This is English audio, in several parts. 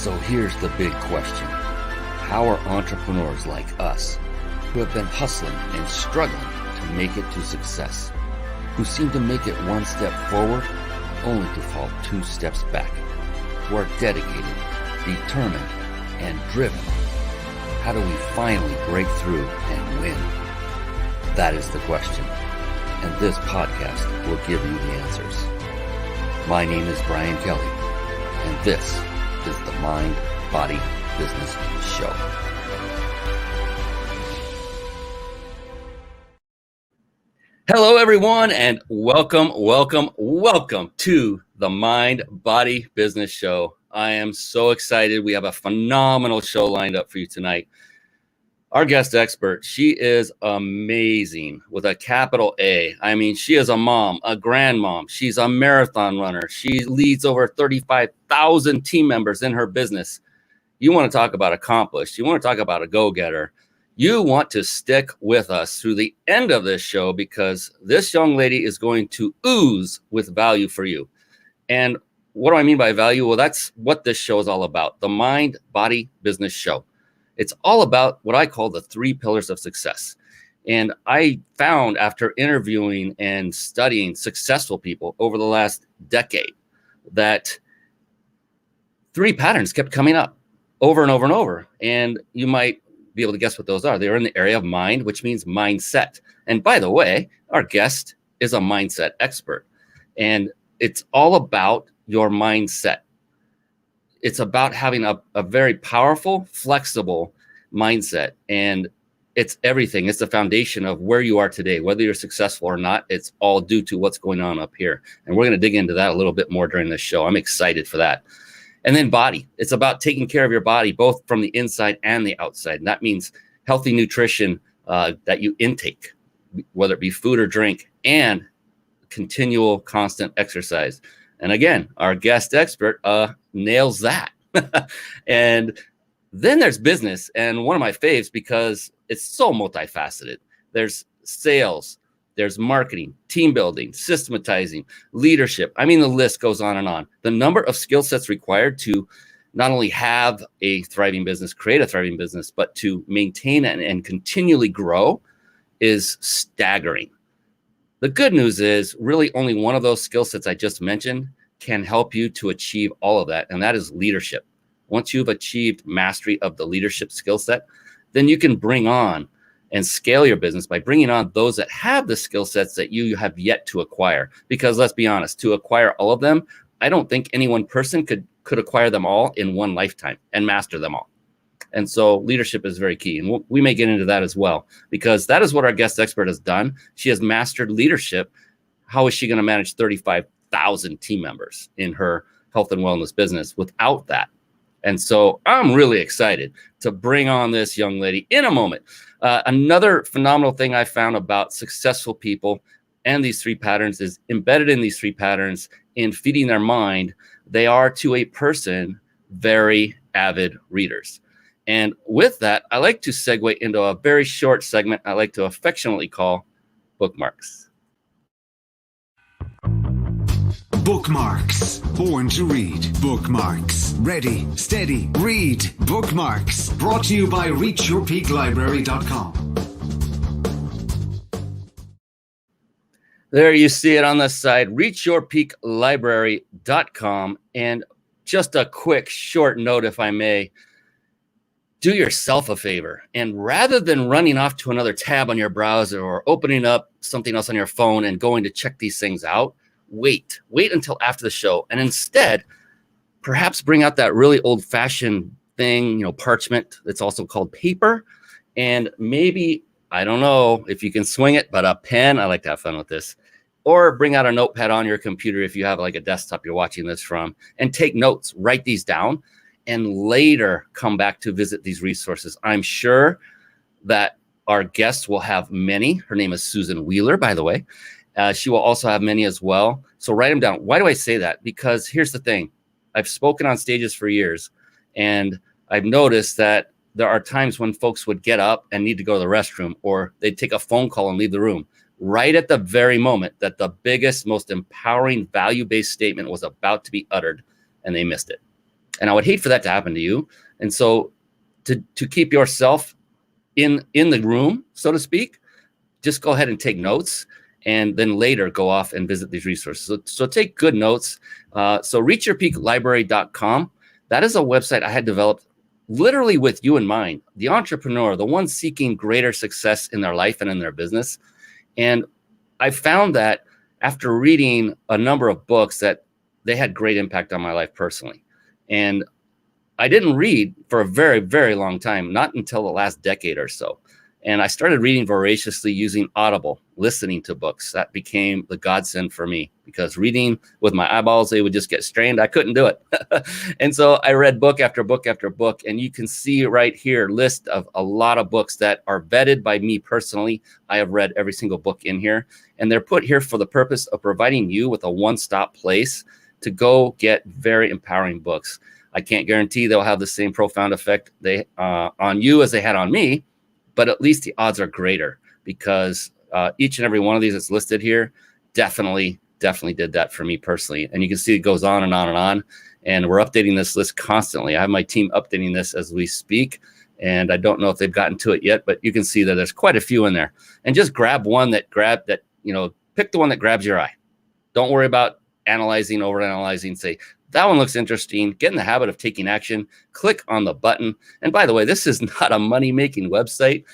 So here's the big question. How are entrepreneurs like us, who have been hustling and struggling to make it to success, who seem to make it one step forward only to fall two steps back, who are dedicated, determined, and driven, how do we finally break through and win? That is the question, and this podcast will give you the answers. My name is Brian Kelly, and this is the Mind, Body, Business Show. Hello, everyone, and welcome to the Mind, Body, Business Show. I am so excited. We have a phenomenal show lined up for you tonight. Our guest expert, she is amazing with a capital A. I mean, she is a mom, a grandmom. She's a marathon runner. She leads over 35,000 team members in her business. You want to talk about accomplished. You want to talk about a go-getter. You want to stick with us through the end of this show because this young lady is going to ooze with value for you. And what do I mean by value? Well, that's what this show is all about. The Mind, Body, Business Show. It's all about what I call the 3 pillars of success. And I found after interviewing and studying successful people over the last decade that 3 patterns kept coming up over and over and over. And you might be able to guess what those are. They're in the area of mind, which means mindset. And by the way, our guest is a mindset expert. And it's all about your mindset. It's about having a very powerful, flexible mindset. And it's everything. It's the foundation of where you are today. Whether you're successful or not, it's all due to what's going on up here. And we're going to dig into that a little bit more during this show. I'm excited for that. And then body. It's about taking care of your body, both from the inside and the outside. And that means healthy nutrition that you intake, whether it be food or drink, and continual, constant exercise. And again, our guest expert nails that. And then there's business, and one of my faves because it's so multifaceted. There's sales, there's marketing, team building, systematizing, leadership. I mean, the list goes on and on. The number of skill sets required to not only have a thriving business, create a thriving business, but to maintain and continually grow is staggering. The good news is really only one of those skill sets I just mentioned can help you to achieve all of that, and that is leadership. Once you've achieved mastery of the leadership skill set, then you can bring on and scale your business by bringing on those that have the skill sets that you have yet to acquire. Because let's be honest, to acquire all of them, I don't think any one person could acquire them all in one lifetime and master them all. And so leadership is very key. And we may get into that as well, because that is what our guest expert has done. She has mastered leadership. How is she going to manage 35,000 team members in her health and wellness business without that? And so I'm really excited to bring on this young lady in a moment. Another phenomenal thing I found about successful people and these 3 patterns is embedded in these 3 patterns in feeding their mind. They are to a person very avid readers. And with that, I like to segue into a very short segment I like to affectionately call bookmarks. Bookmarks. Born to read. Bookmarks. Ready, steady, read. Bookmarks. Brought to you by reachyourpeaklibrary.com. There you see it on the side, reachyourpeaklibrary.com. And just a quick short note, if I may. Do yourself a favor, and rather than running off to another tab on your browser or opening up something else on your phone and going to check these things out, wait until after the show, and instead perhaps bring out that really old-fashioned thing, parchment that's also called paper, and maybe, I don't know if you can swing it, but a pen. I like to have fun with this. Or bring out a notepad on your computer if you have like a desktop you're watching this from, and take notes, write these down, and later come back to visit these resources. I'm sure that our guest will have many. Her name is Susan Wheeler, by the way. She will also have many as well. So write them down. Why do I say that? Because here's the thing. I've spoken on stages for years, and I've noticed that there are times when folks would get up and need to go to the restroom, or they'd take a phone call and leave the room right at the very moment that the biggest, most empowering value-based statement was about to be uttered, and they missed it. And I would hate for that to happen to you. And so to keep yourself in the room, so to speak, just go ahead and take notes, and then later go off and visit these resources. So take good notes. So reachyourpeaklibrary.com. That is a website I had developed literally with you in mind, the entrepreneur, the one seeking greater success in their life and in their business. And I found that after reading a number of books that they had great impact on my life personally. And I didn't read for a very, very long time, not until the last decade or so. And I started reading voraciously using Audible, listening to books. That became the godsend for me, because reading with my eyeballs, they would just get strained. I couldn't do it. And so I read book after book after book. And you can see right here, list of a lot of books that are vetted by me personally. I have read every single book in here. And they're put here for the purpose of providing you with a one-stop place to go get very empowering books. I can't guarantee they'll have the same profound effect on you as they had on me, but at least the odds are greater, because each and every one of these that's listed here definitely did that for me personally. And you can see it goes on and on and on. And we're updating this list constantly. I have my team updating this as we speak. And I don't know if they've gotten to it yet, but you can see that there's quite a few in there. And just grab one pick the one that grabs your eye. Don't worry about analyzing, overanalyzing. Say, that one looks interesting. Get in the habit of taking action. Click on the button. And by the way, this is not a money-making website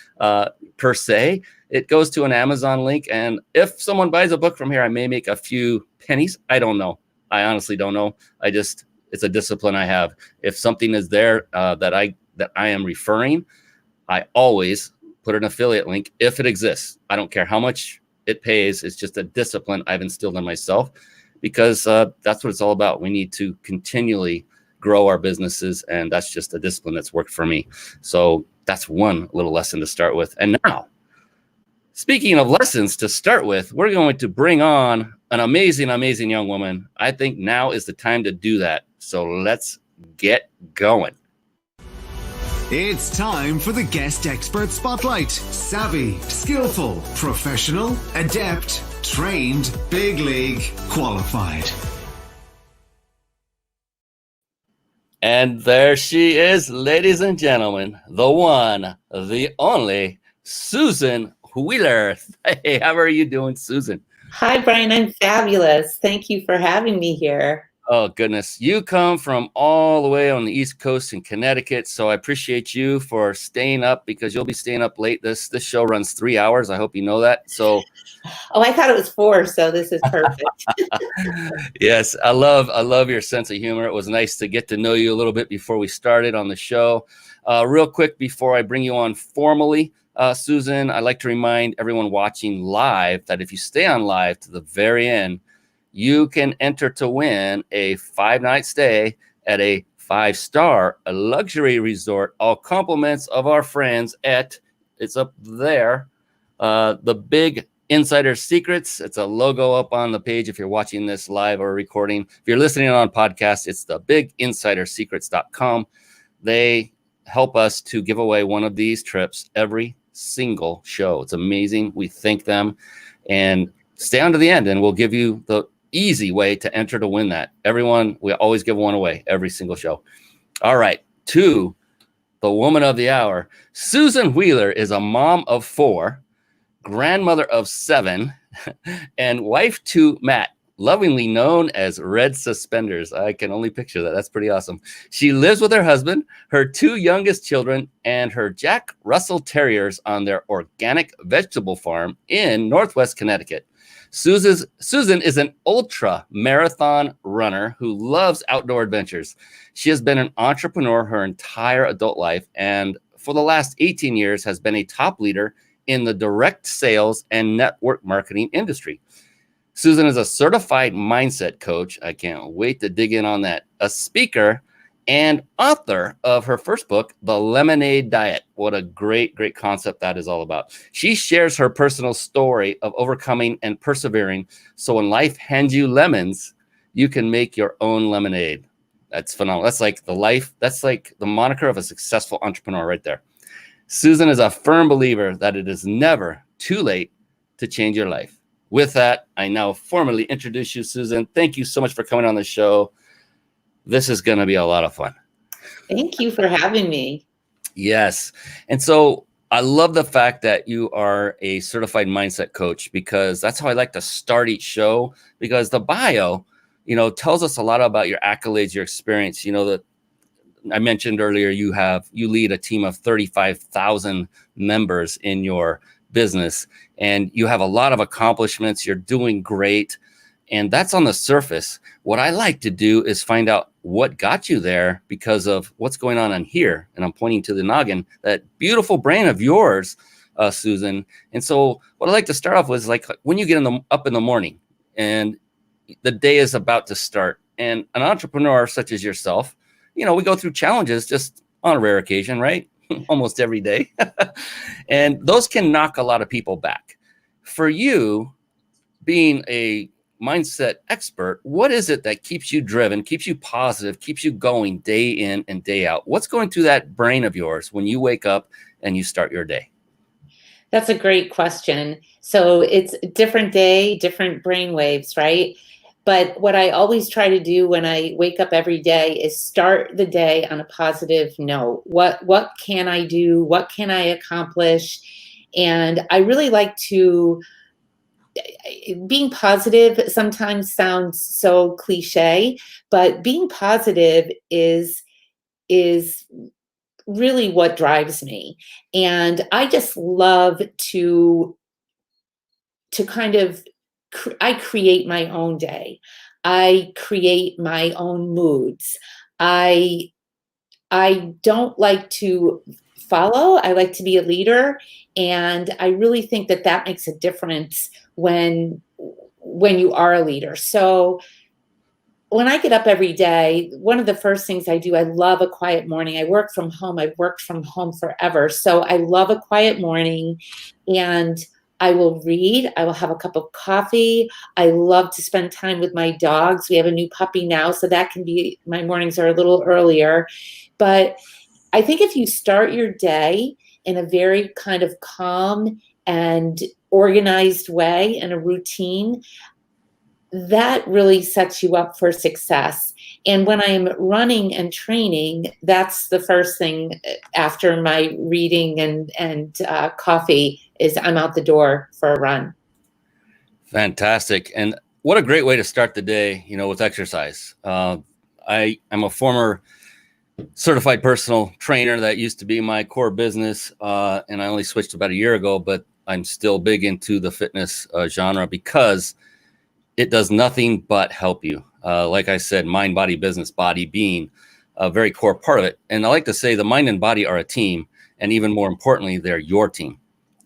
per se. It goes to an Amazon link. And if someone buys a book from here, I may make a few pennies. I don't know. I honestly don't know. It's a discipline I have. If something is there that I am referring, I always put an affiliate link if it exists. I don't care how much it pays. It's just a discipline I've instilled in myself, because that's what it's all about. We need to continually grow our businesses, and that's just a discipline that's worked for me. So that's one little lesson to start with. And now, speaking of lessons to start with, we're going to bring on an amazing, amazing young woman. I think now is the time to do that. So let's get going. It's time for the Guest Expert Spotlight. Savvy, skillful, professional, adept, trained, big league, qualified. And there she is, ladies and gentlemen, the one, the only, Susan Wheeler. Hey, how are you doing, Susan? Hi, Brian. I'm fabulous. Thank you for having me here. Oh, goodness. You come from all the way on the East Coast in Connecticut, so I appreciate you for staying up, because you'll be staying up late. This show runs 3 hours. I hope you know that. So, oh, I thought it was 4, so this is perfect. Yes, I love your sense of humor. It was nice to get to know you a little bit before we started on the show. Real quick, before I bring you on formally, Susan, I'd like to remind everyone watching live that if you stay on live to the very end, you can enter to win a 5-night stay at a 5-star luxury resort, all compliments of our friends it's up there, the Big Insider Secrets. It's a logo up on the page if you're watching this live or recording. If you're listening on podcast, it's the biginsidersecrets.com. They help us to give away one of these trips every single show. It's amazing. We thank them. And stay on to the end, and we'll give you the easy way to enter to win that. Everyone, we always give one away every single show. All right, to the woman of the hour. Susan Wheeler is a mom of 4, grandmother of 7, and wife to Matt, lovingly known as Red Suspenders. I can only picture that. That's pretty awesome. She lives with her husband, her 2 youngest children, and her Jack Russell Terriers on their organic vegetable farm in Northwest Connecticut. Susan is an ultra marathon runner who loves outdoor adventures. She has been an entrepreneur her entire adult life, and for the last 18 years has been a top leader in the direct sales and network marketing industry. Susan is a certified mindset coach. I can't wait to dig in on that. A speaker and author of her first book, The Lemonade Diet. What a great, great concept that is all about. She shares her personal story of overcoming and persevering, so when life hands you lemons, you can make your own lemonade. That's phenomenal. That's like the moniker of a successful entrepreneur right there. Susan is a firm believer that it is never too late to change your life. With that, I now formally introduce you, Susan. Thank you so much for coming on the show. This is going to be a lot of fun. Thank you for having me. Yes. And so I love the fact that you are a certified mindset coach, because that's how I like to start each show, because the bio, tells us a lot about your accolades, your experience. That I mentioned earlier, you lead a team of 35,000 members in your business, and you have a lot of accomplishments. You're doing great. And that's on the surface. What I like to do is find out what got you there, because of what's going on in here. And I'm pointing to the noggin, that beautiful brain of yours, Susan. And so what I like to start off with is like when you get up in the morning and the day is about to start, and an entrepreneur such as yourself, we go through challenges just on a rare occasion, right? Almost every day. And those can knock a lot of people back. For you, being a mindset expert, what is it that keeps you driven, keeps you positive, keeps you going day in and day out? What's going through that brain of yours when you wake up and you start your day? That's a great question. So it's a different day, different brain waves, right? But what I always try to do when I wake up every day is start the day on a positive note. What can I do? What can I accomplish? And I really like to, being positive sometimes sounds so cliche, but being positive is really what drives me. And I just love to kind of I create my own day. I create my own moods. I I don't like to follow. I like to be a leader, and I really think that that makes a difference when you are a leader. So when I get up every day, one of the first things I do, I love a quiet morning. I work from home. I've worked from home forever. So I love a quiet morning, and I will read. I will have a cup of coffee. I love to spend time with my dogs. We have a new puppy now, so that can be, my mornings are a little earlier. But I think if you start your day in a very kind of calm and organized way and a routine, that really sets you up for success. And when I'm running and training, that's the first thing after my reading and coffee is I'm out the door for a run. Fantastic. And what a great way to start the day, with exercise. I'm a former certified personal trainer. That used to be my core business. And I only switched about a year ago, but I'm still big into the fitness genre, because it does nothing but help you. Like I said, mind, body, business, body being a very core part of it. And I like to say the mind and body are a team. And even more importantly, they're your team.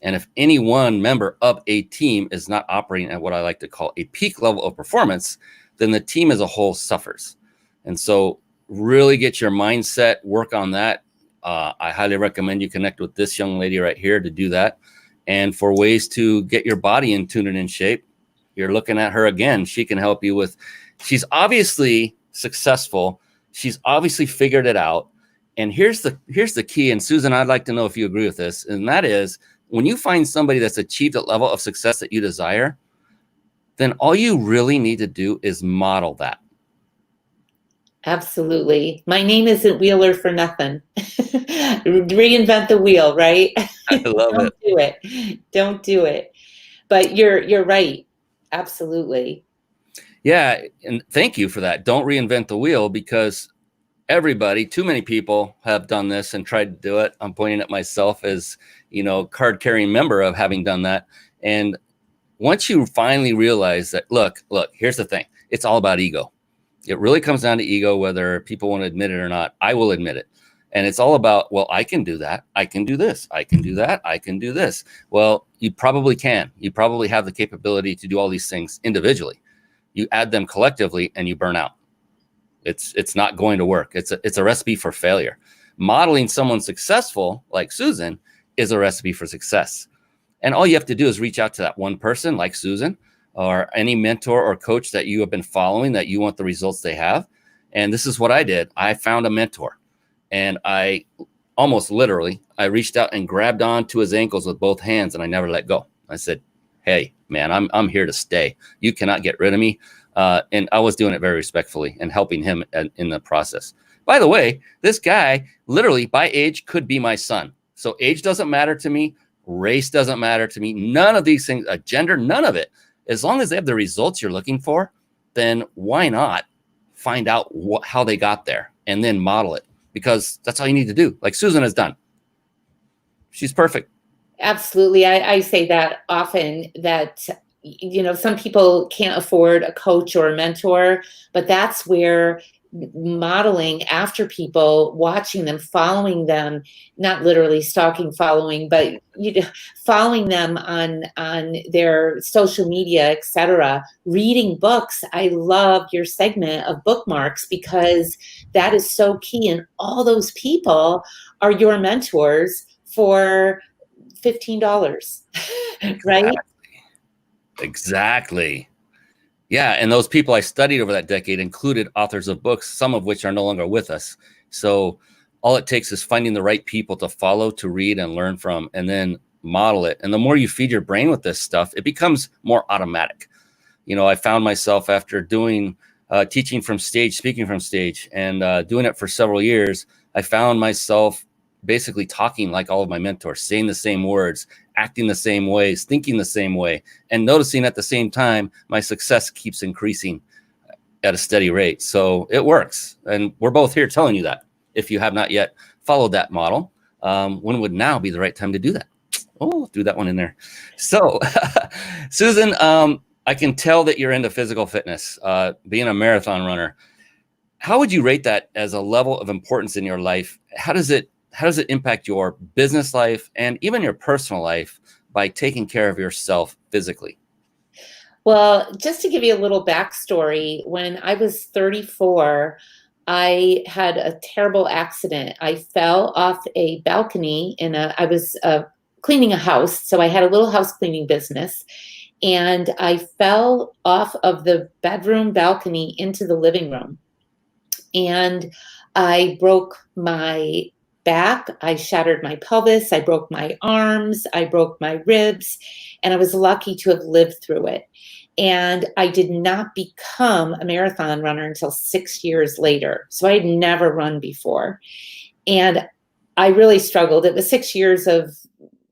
And if any one member of a team is not operating at what I like to call a peak level of performance, then the team as a whole suffers. And so really get your mindset, work on that. I highly recommend you connect with this young lady right here to do that. And for ways to get your body in tune and in shape, you're looking at her again. She can help you with, she's obviously successful. She's obviously figured it out. And here's the key. And Susan, I'd like to know if you agree with this. And that is, when you find somebody that's achieved a level of success that you desire, then all you really need to do is model that. Absolutely. My name isn't Wheeler for nothing. Reinvent the wheel, right? I love Don't do it. Don't do it. But you're right. Absolutely. Yeah. And thank you for that. Don't reinvent the wheel, because too many people have done this and tried to do it. I'm pointing at myself as, card carrying member of having done that. And once you finally realize that, look, here's the thing. It's all about ego. It really comes down to ego, whether people want to admit it or not. I will admit it. And it's all about, well, I can do that. I can do this. I can do that. I can do this. Well, you probably can. You probably have the capability to do all these things individually. You add them collectively and you burn out. It's not going to work. It's a recipe for failure. Modeling someone successful like Susan is a recipe for success. And all you have to do is reach out to that one person like Susan, or any mentor or coach that you have been following that you want the results they have. And this is what I did. I found a mentor, and I almost literally, I reached out and grabbed onto his ankles with both hands, and I never let go. I said, hey, man, I'm here to stay. You cannot get rid of me. And I was doing it very respectfully and helping him in the process. By the way, this guy literally by age could be my son. So age doesn't matter to me. Race doesn't matter to me. None of these things, gender, none of it. As long as they have the results you're looking for, then why not find out how they got there and then model it? Because that's all you need to do. Like Susan has done. She's perfect. Absolutely. I say that often, that, some people can't afford a coach or a mentor, but that's where modeling after people, watching them, following them, not literally stalking, following, but following them on their social media, etc., reading books. I love your segment of bookmarks because that is so key, and all those people are your mentors for $15. Right? Exactly. Yeah, and those people I studied over that decade included authors of books, some of which are no longer with us. So all it takes is finding the right people to follow, to read and learn from, and then model it. And the more you feed your brain with this stuff, it becomes more automatic. I found myself after doing teaching from stage, speaking from stage, and doing it for several years, I found myself basically talking like all of my mentors, saying the same words, acting the same ways, thinking the same way, and noticing at the same time my success keeps increasing at a steady rate. So it works. And we're both here telling you that. If you have not yet followed that model, when would now be the right time to do that? Oh, do that one in there. So Susan, I can tell that you're into physical fitness, being a marathon runner. How would you rate that as a level of importance in your life? How does it impact your business life and even your personal life by taking care of yourself physically? Well, just to give you a little backstory, when I was 34, I had a terrible accident. I fell off a balcony I was cleaning a house. So I had a little house cleaning business, and I fell off of the bedroom balcony into the living room. And I broke my back, I shattered my pelvis, I broke my arms, I broke my ribs, and I was lucky to have lived through it. And I did not become a marathon runner until 6 years later. So I had never run before. And I really struggled. It was 6 years of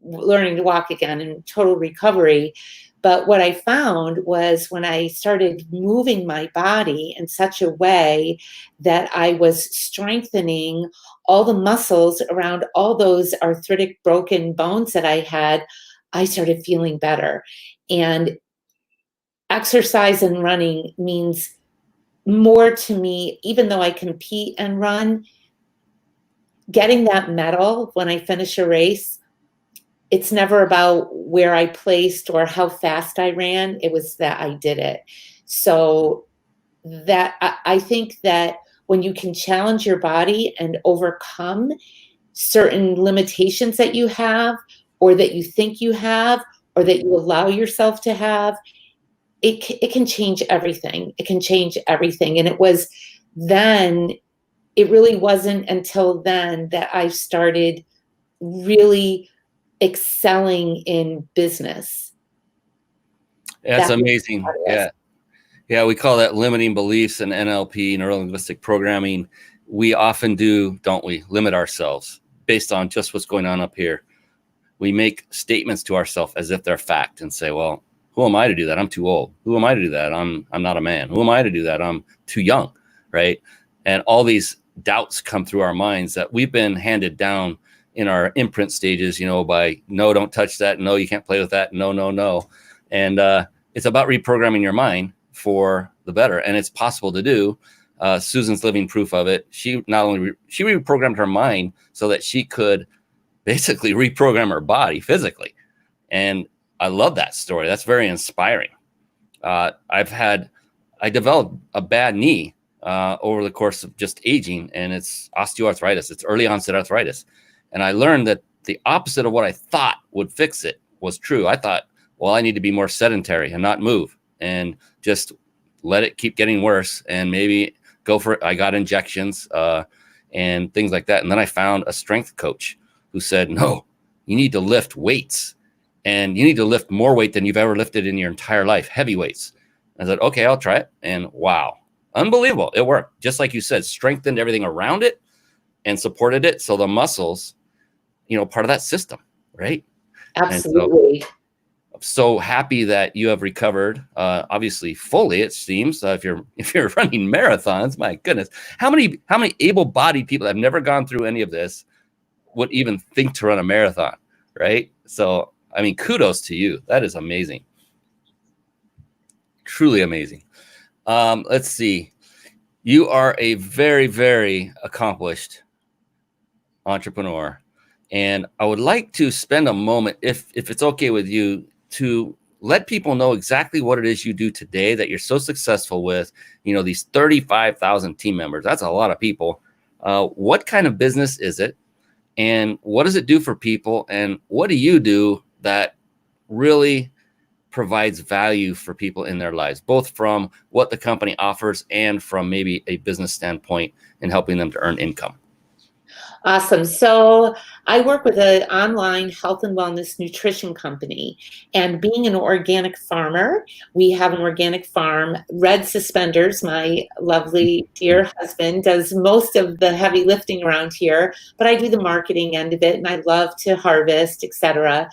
learning to walk again and total recovery. But what I found was when I started moving my body in such a way that I was strengthening all the muscles around all those arthritic broken bones that I had, I started feeling better. And exercise and running means more to me, even though I compete and run. Getting that medal when I finish a race, it's never about where I placed or how fast I ran. It was that I did it. So that I think that when you can challenge your body and overcome certain limitations that you have, or that you think you have, or that you allow yourself to have, it can change everything. It can change everything. And it really wasn't until then that I started really excelling in business. That's amazing. Yeah, we call that limiting beliefs in NLP, neuro-linguistic programming. We often do, don't we, limit ourselves based on just what's going on up here. We make statements to ourselves as if they're fact and say, well, who am I to do that? I'm too old. Who am I to do that? I'm not a man. Who am I to do that? I'm too young, right? And all these doubts come through our minds that we've been handed down in our imprint stages, by no, don't touch that. No, you can't play with that. No, no, no. And it's about reprogramming your mind for the better. And it's possible to do. Susan's living proof of it. She reprogrammed her mind so that she could basically reprogram her body physically. And I love that story. That's very inspiring. I developed a bad knee over the course of just aging, and it's osteoarthritis. It's early onset arthritis. And I learned that the opposite of what I thought would fix it was true. I thought, well, I need to be more sedentary and not move and just let it keep getting worse and maybe go for it. I got injections and things like that. And then I found a strength coach who said, no, you need to lift weights, and you need to lift more weight than you've ever lifted in your entire life, heavy weights. I said, okay, I'll try it. And wow, Unbelievable. It worked. Just like you said, strengthened everything around it and supported it. So the muscles, part of that system, right? Absolutely. And so happy that you have recovered, obviously fully, it seems. If you're running marathons, my goodness, how many able-bodied people that have never gone through any of this would even think to run a marathon, right? So, I mean, kudos to you. That is amazing. Truly amazing. Let's see. You are a very, very accomplished entrepreneur. And I would like to spend a moment, if it's okay with you, to let people know exactly what it is you do today that you're so successful with, these 35,000 team members. That's a lot of people. What kind of business is it? And what does it do for people? And what do you do that really provides value for people in their lives, both from what the company offers and from maybe a business standpoint in helping them to earn income? Awesome. So I work with an online health and wellness nutrition company. And being an organic farmer, we have an organic farm. Red Suspenders, my lovely dear husband, does most of the heavy lifting around here, but I do the marketing end of it, and I love to harvest, etc.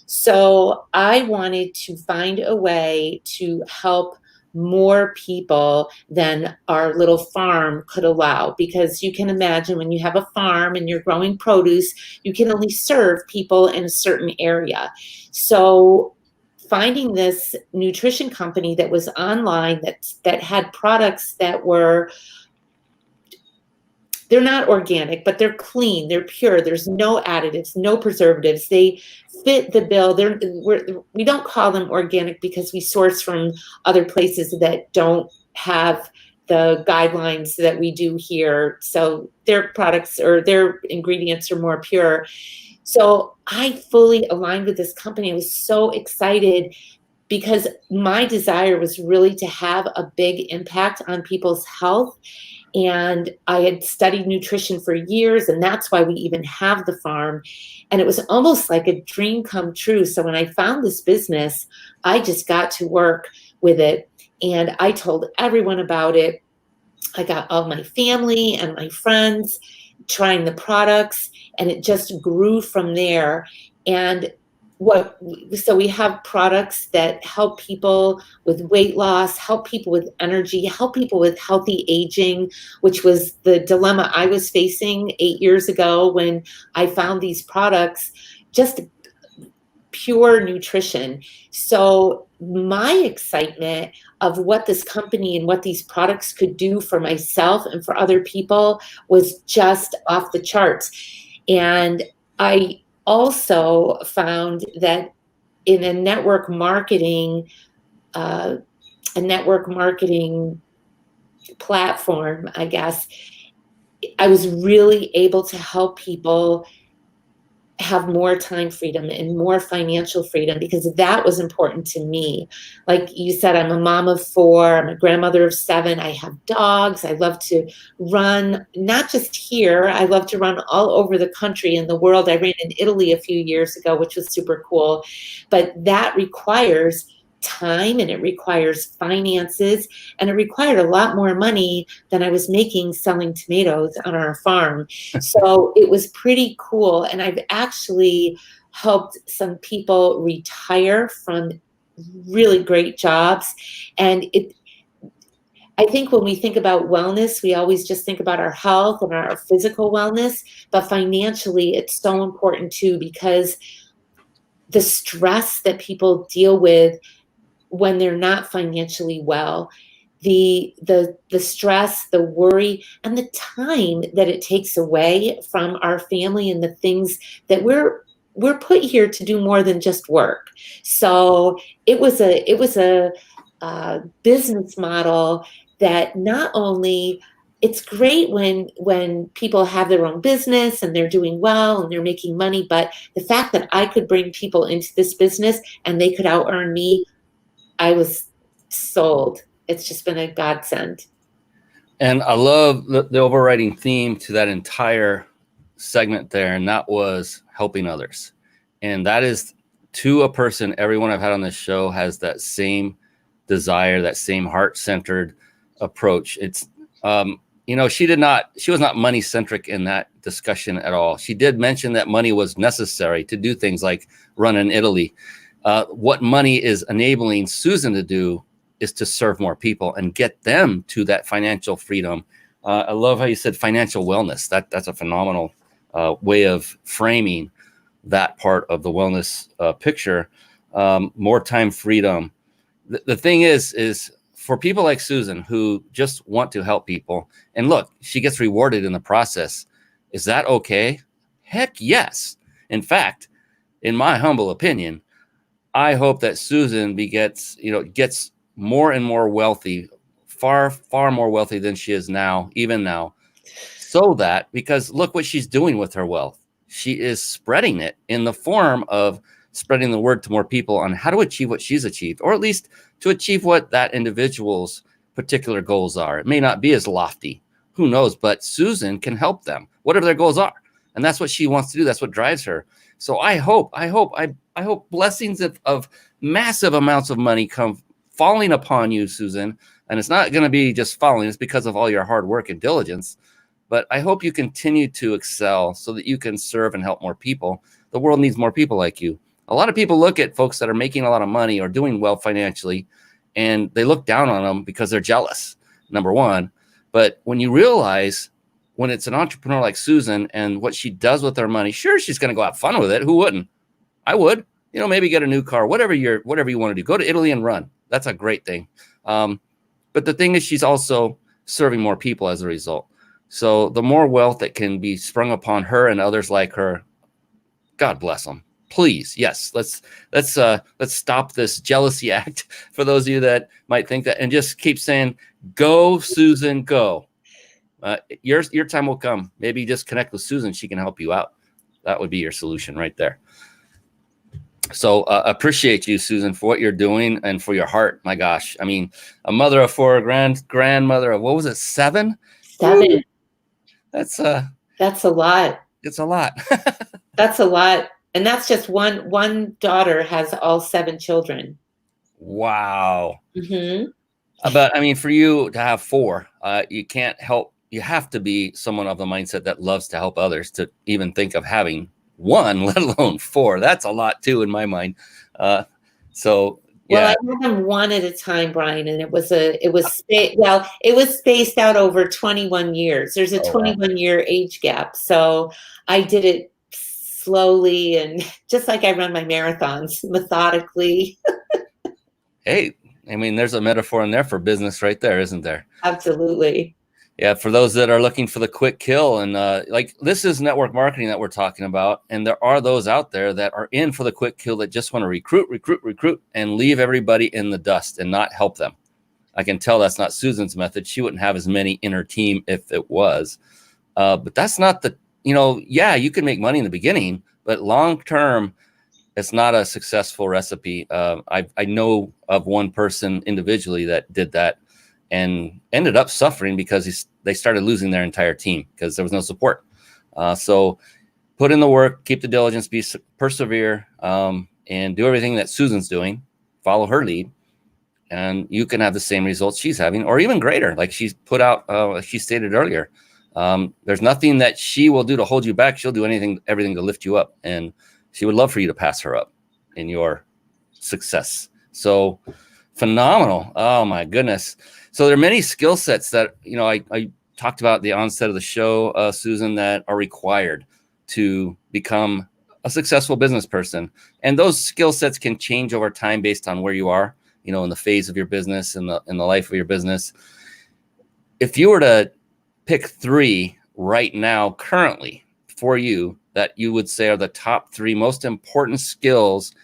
So I wanted to find a way to help more people than our little farm could allow, because you can imagine when you have a farm and you're growing produce, you can only serve people in a certain area. So finding this nutrition company that was online, that had products that were, they're not organic, but they're clean, they're pure, there's no additives, no preservatives, they fit the bill. We don't call them organic because we source from other places that don't have the guidelines that we do here. So their products or their ingredients are more pure. So I fully aligned with this company. I was so excited because my desire was really to have a big impact on people's health. And I had studied nutrition for years, and that's why we even have the farm. And it was almost like a dream come true. So when I found this business, I just got to work with it, and I told everyone about it. I got all my family and my friends trying the products, and it just grew from there. And so we have products that help people with weight loss, help people with energy, help people with healthy aging, which was the dilemma I was facing 8 years ago when I found these products, just pure nutrition. So my excitement of what this company and what these products could do for myself and for other people was just off the charts. And I also found that in a network marketing platform, I guess, I was really able to help people have more time freedom and more financial freedom, because that was important to me. Like you said, I'm a mom of 4, I'm a grandmother of 7, I have dogs, I love to run, not just here, I love to run all over the country and the world. I ran in Italy a few years ago, which was super cool, but that requires time and it requires finances, and it required a lot more money than I was making selling tomatoes on our farm. So it was pretty cool. And I've actually helped some people retire from really great jobs. And I think when we think about wellness, we always just think about our health and our physical wellness, but financially it's so important too, because the stress that people deal with when they're not financially well, the stress, the worry, and the time that it takes away from our family and the things that we're put here to do more than just work. So it was a business model that not only, it's great when people have their own business and they're doing well and they're making money, but the fact that I could bring people into this business and they could out earn me, I was sold. It's just been a godsend. And I love the overriding theme to that entire segment there, and that was helping others. And that is, to a person, everyone I've had on this show has that same desire, that same heart-centered approach. It's, she was not money centric in that discussion at all. She did mention that money was necessary to do things like run in Italy. What money is enabling Susan to do is to serve more people and get them to that financial freedom. I love how you said financial wellness. That's a phenomenal way of framing that part of the wellness picture. More time freedom. The thing is for people like Susan who just want to help people, and look, she gets rewarded in the process. Is that okay? Heck yes. In fact, in my humble opinion, I hope that Susan gets more and more wealthy, far, far more wealthy than she is now, even now, so that, because look what she's doing with her wealth. She is spreading it in the form of spreading the word to more people on how to achieve what she's achieved, or at least to achieve what that individual's particular goals are. It may not be as lofty, who knows, but Susan can help them, whatever their goals are. And that's what she wants to do. That's what drives her. So I hope blessings of massive amounts of money come falling upon you, Susan. And it's not going to be just falling. It's because of all your hard work and diligence. But I hope you continue to excel so that you can serve and help more people. The world needs more people like you. A lot of people look at folks that are making a lot of money or doing well financially, and they look down on them because they're jealous, number one. But when you realize when it's an entrepreneur like Susan and what she does with her money, sure, she's going to go have fun with it. Who wouldn't? I would, maybe get a new car, whatever you want to do. Go to Italy and run. That's a great thing. But the thing is, she's also serving more people as a result. So the more wealth that can be sprung upon her and others like her, God bless them. Please, yes, let's stop this jealousy act for those of you that might think that, and just keep saying, "Go, Susan, go." Your time will come. Maybe just connect with Susan; she can help you out. That would be your solution right there. So appreciate you, Susan, for what you're doing and for your heart. My gosh, I mean, a mother of four, grandmother of, what was it, 7? 7. Woo! That's a lot. It's a lot. That's a lot. And that's just one daughter has all 7 children. Wow. Mm-hmm. But I mean, for you to have 4, you can't help. You have to be someone of the mindset that loves to help others to even think of having 1, let alone 4. That's a lot too, in my mind. So yeah. Well, I had them 1 at a time, Brian, and it was spaced out over 21 years. There's a 21-year age gap, so I did it slowly and just like I run my marathons, methodically. Hey, I mean, there's a metaphor in there for business right there, isn't there? Absolutely. Yeah, for those that are looking for the quick kill, and like, this is network marketing that we're talking about, and there are those out there that are in for the quick kill that just want to recruit, and leave everybody in the dust and not help them. I can tell that's not Susan's method. She wouldn't have as many in her team if it was. But that's not the, yeah, you can make money in the beginning, but long term, it's not a successful recipe. I know of one person individually that did that and ended up suffering because they started losing their entire team because there was no support. So put in the work, keep the diligence, persevere, and do everything that Susan's doing. Follow her lead, and you can have the same results she's having, or even greater. Like she's put out, she stated earlier, there's nothing that she will do to hold you back. She'll do everything to lift you up, and she would love for you to pass her up in your success. So phenomenal. Oh my goodness. So there are many skill sets that, I talked about at the onset of the show, Susan, that are required to become a successful business person. And those skill sets can change over time based on where you are, in the phase of your business, in the life of your business. If you were to pick 3 right now, currently, for you, that you would say are the top 3 most important skills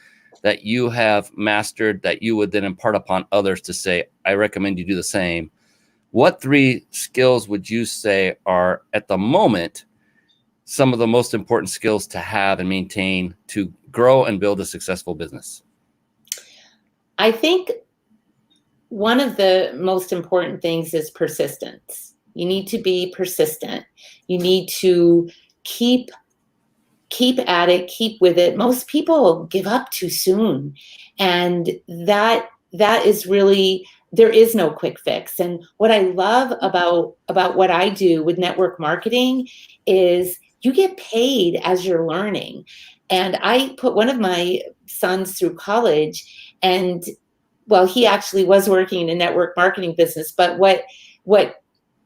that you have mastered, that you would then impart upon others to say, I recommend you do the same. What 3 skills would you say are, at the moment, some of the most important skills to have and maintain to grow and build a successful business? I think one of the most important things is persistence. You need to be persistent. You need to keep at it, keep with it. Most people give up too soon. And that is really there is no quick fix. And what I love about what I do with network marketing is you get paid as you're learning. And I put one of my sons through college, and well, he actually was working in a network marketing business, but what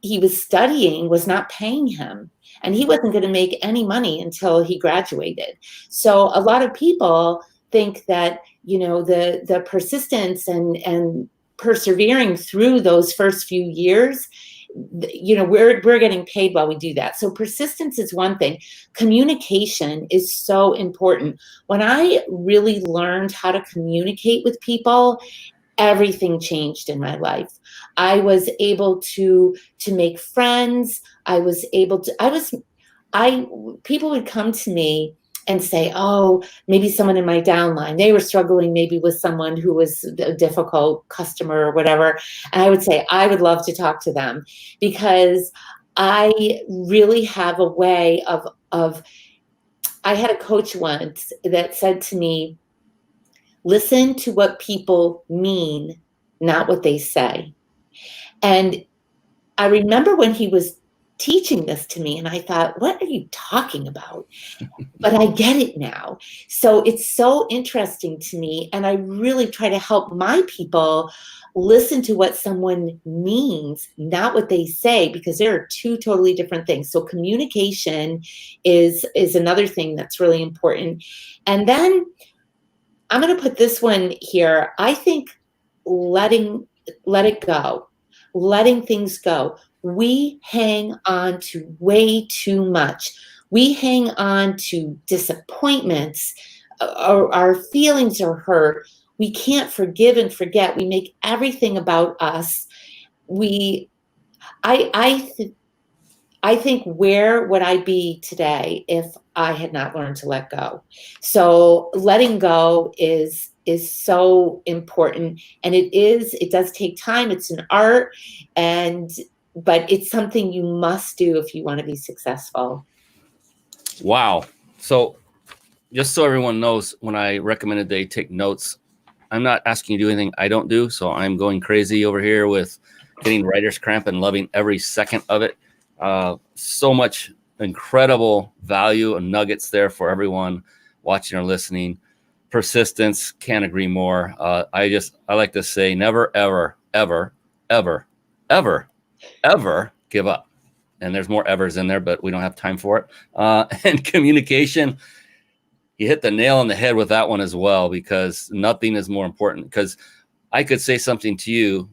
he was studying was not paying him. And he wasn't going to make any money until he graduated. So a lot of people think that, the persistence and persevering through those first few years, we're getting paid while we do that. So persistence is one thing. Communication is so important. When I really learned how to communicate with people, everything changed in my life. I was able to make friends. People would come to me and say, oh, maybe someone in my downline, they were struggling maybe with someone who was a difficult customer or whatever. And I would say, I would love to talk to them, because I really have a way of I had a coach once that said to me, listen to what people mean, not what they say. And I remember when he was teaching this to me, and I thought, what are you talking about? But I get it now. So it's so interesting to me. And I really try to help my people listen to what someone means, not what they say, because there are two totally different things. So communication is another thing that's really important. And then I'm going to put this one here. I think let it go, letting things go. We hang on to way too much. We hang on to disappointments. Our feelings are hurt. We can't forgive and forget. We make everything about us. I think, where would I be today if I had not learned to let go? So letting go is so important, and it does take time. It's an art, but it's something you must do if you want to be successful. Wow. So just so everyone knows, when I recommended they take notes, I'm not asking you to do anything I don't do. So I'm going crazy over here with getting writer's cramp and loving every second of it. So much incredible value and nuggets there for everyone watching or listening. Persistence, can't agree more. I like to say never, ever, ever, ever, ever, ever give up. And there's more evers in there, but we don't have time for it. And communication, you hit the nail on the head with that one as well, because nothing is more important. Because I could say something to you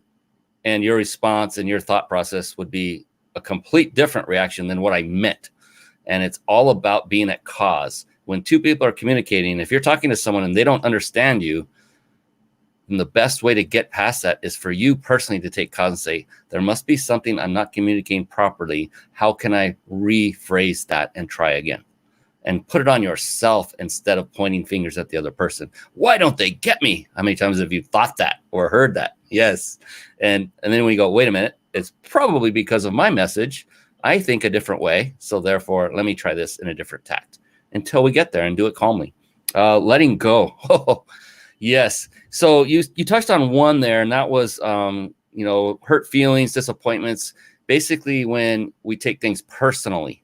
and your response and your thought process would be a complete different reaction than what I meant. And it's all about being at cause. When two people are communicating, if you're talking to someone and they don't understand you, then the best way to get past that is for you personally to take cause and say, there must be something I'm not communicating properly. How can I rephrase that and try again? And put it on yourself instead of pointing fingers at the other person. Why don't they get me? How many times have you thought that or heard that? Yes. And then when you go, wait a minute, it's probably because of my message. I think a different way. So therefore, let me try this in a different tact until we get there and do it calmly. Letting go. Oh, yes. So you touched on one there, and that was, hurt feelings, disappointments, basically when we take things personally.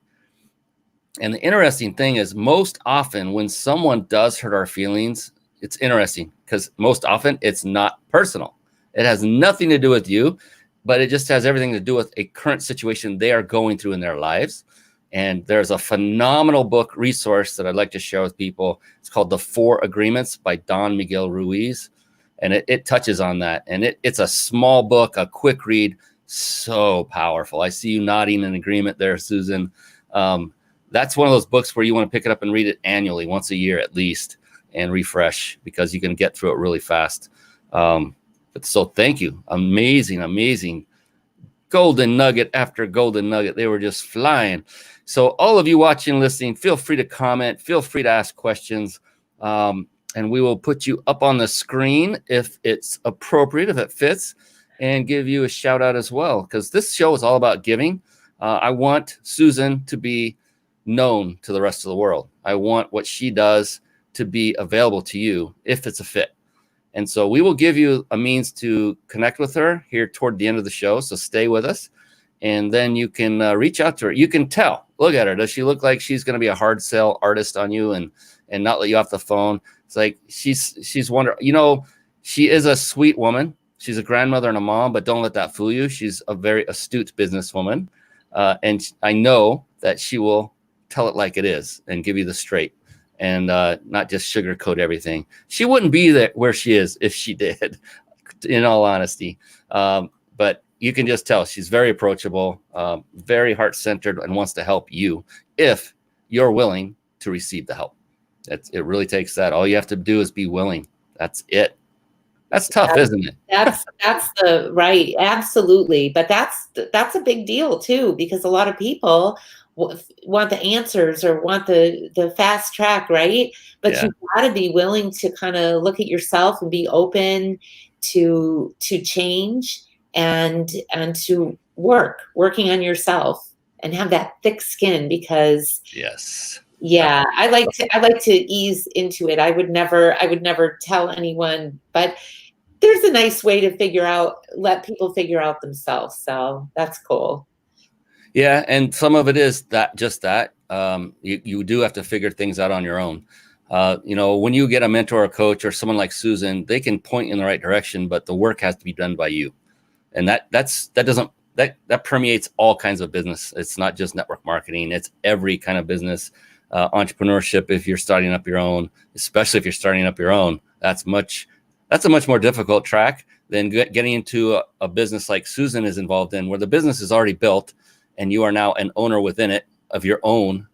And the interesting thing is, most often when someone does hurt our feelings, it's interesting because most often it's not personal. It has nothing to do with you, but it just has everything to do with a current situation they are going through in their lives. And there's a phenomenal book resource that I'd like to share with people. It's called The 4 Agreements by Don Miguel Ruiz. And it touches on that. And it's a small book, a quick read, so powerful. I see you nodding in agreement there, Susan. That's one of those books where you want to pick it up and read it annually, once a year at least, and refresh, because you can get through it really fast. But so thank you. Amazing, amazing. Golden nugget after golden nugget. They were just flying. So all of you watching, listening, feel free to comment. Feel free to ask questions. And we will put you up on the screen if it's appropriate, if it fits, and give you a shout out as well. Because this show is all about giving. I want Susan to be known to the rest of the world. I want what she does to be available to you if it's a fit. And so we will give you a means to connect with her here toward the end of the show. So stay with us. And then you can reach out to her. You can tell. Look at her. Does she look like she's going to be a hard sell artist on you and not let you off the phone? It's like she's wonderful. You know, she is a sweet woman. She's a grandmother and a mom, but don't let that fool you. She's a very astute businesswoman. And I know that she will tell it like it is and give you the straight and not just sugarcoat everything. She wouldn't be there where she is if she did, in all honesty. But you can just tell she's very approachable, very heart-centered, and wants to help you if you're willing to receive the help. It really takes that. All you have to do is be willing. That's it. That's tough, isn't it? That's the right. Absolutely. But that's a big deal too, because a lot of people want the answers or want the fast track, right? But you've got to be willing to kind of look at yourself and be open to change and to working on yourself and have that thick skin, because I like to ease into it. I would never tell anyone, but there's a nice way to let people figure out themselves. So that's cool. Yeah. And some of it is that you do have to figure things out on your own. You know, when you get a mentor or coach or someone like Susan, they can point you in the right direction, but the work has to be done by you. And that permeates all kinds of business. It's not just network marketing. It's every kind of business, entrepreneurship. If you're starting up your own, especially if you're starting up your own, that's a much more difficult track than getting into a business like Susan is involved in, where the business is already built and you are now an owner within it of your own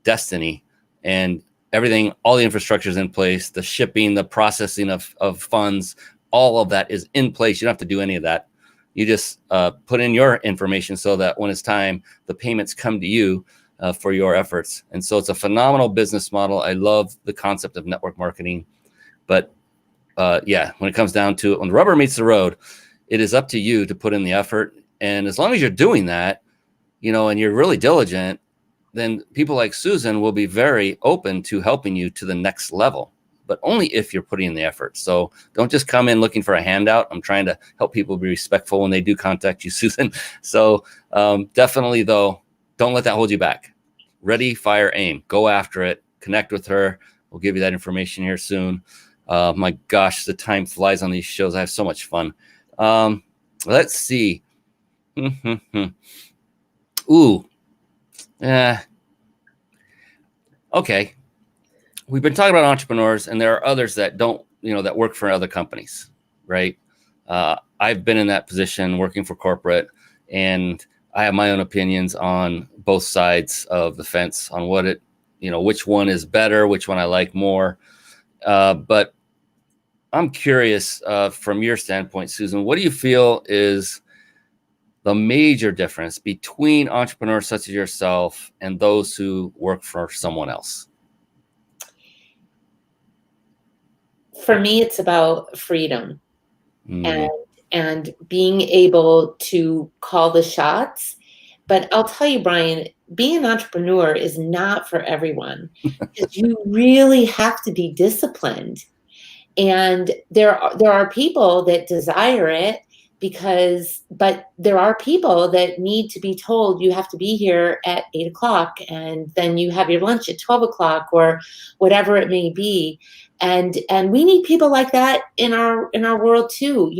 destiny, and everything, all the infrastructure is in place, the shipping, the processing of funds, all of that is in place. You don't have to do any of that. You just put in your information so that when it's time, the payments come to you for your efforts. And so it's a phenomenal business model. I love the concept of network marketing, but when it comes down to it, when the rubber meets the road, it is up to you to put in the effort. And as long as you're doing that, you know, and you're really diligent, then people like Susan will be very open to helping you to the next level, but only if you're putting in the effort. So don't just come in looking for a handout. I'm trying to help people be respectful when they do contact you, Susan. So definitely, though, don't let that hold you back. Ready, fire, aim. Go after it. Connect with her. We'll give you that information here soon. My gosh, the time flies on these shows. I have so much fun. Let's see. Ooh. Okay. We've been talking about entrepreneurs, and there are others that don't, that work for other companies, right? I've been in that position working for corporate, and I have my own opinions on both sides of the fence on which one is better, which one I like more. But I'm curious, from your standpoint, Susan, what do you feel is the major difference between entrepreneurs such as yourself and those who work for someone else? For me, it's about freedom and being able to call the shots. But I'll tell you, Brian, being an entrepreneur is not for everyone, because you really have to be disciplined. And there are people that desire it, but there are people that need to be told, you have to be here at 8 o'clock, and then you have your lunch at 12 o'clock or whatever it may be. And we need people like that in our world too.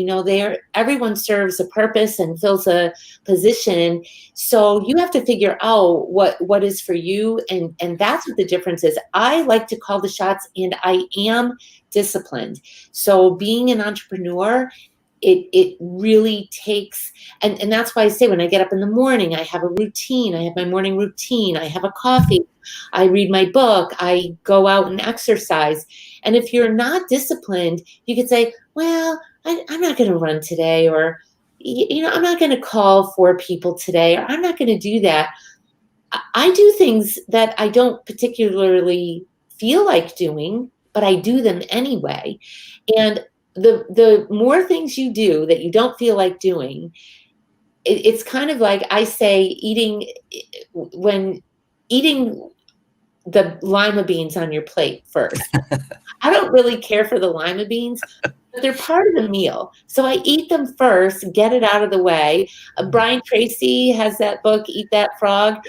Everyone serves a purpose and fills a position. So you have to figure out what is for you. And that's what the difference is. I like to call the shots, and I am disciplined. So being an entrepreneur, it really takes, and that's why I say when I get up in the morning, I have a routine. I have my morning routine. I have a coffee. I read my book. I go out and exercise. And if you're not disciplined, you could say, well, I'm not going to run today, or, I'm not going to call 4 people today, or I'm not going to do that. I do things that I don't particularly feel like doing, but I do them anyway. And the more things you do that you don't feel like doing, it's kind of like I say, eating the lima beans on your plate first. I don't really care for the lima beans, but they're part of the meal. So I eat them first, get it out of the way. Brian Tracy has that book, Eat That Frog.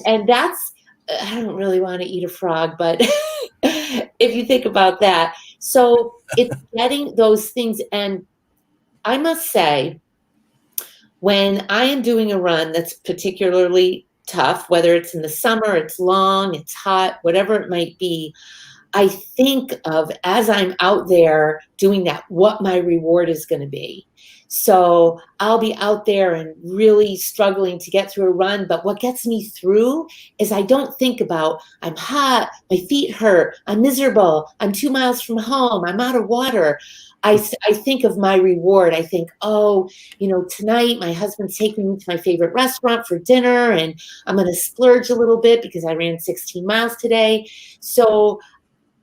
And that's, I don't really want to eat a frog, but if you think about that. So it's getting those things. And I must say, when I am doing a run that's particularly tough, whether it's in the summer, it's long, it's hot, whatever it might be, I think of, as I'm out there doing that, what my reward is going to be. So I'll be out there and really struggling to get through a run. But what gets me through is I don't think about, I'm hot, my feet hurt, I'm miserable, I'm 2 miles from home, I'm out of water. I think of my reward. I think, oh, tonight my husband's taking me to my favorite restaurant for dinner, and I'm going to splurge a little bit because I ran 16 miles today. So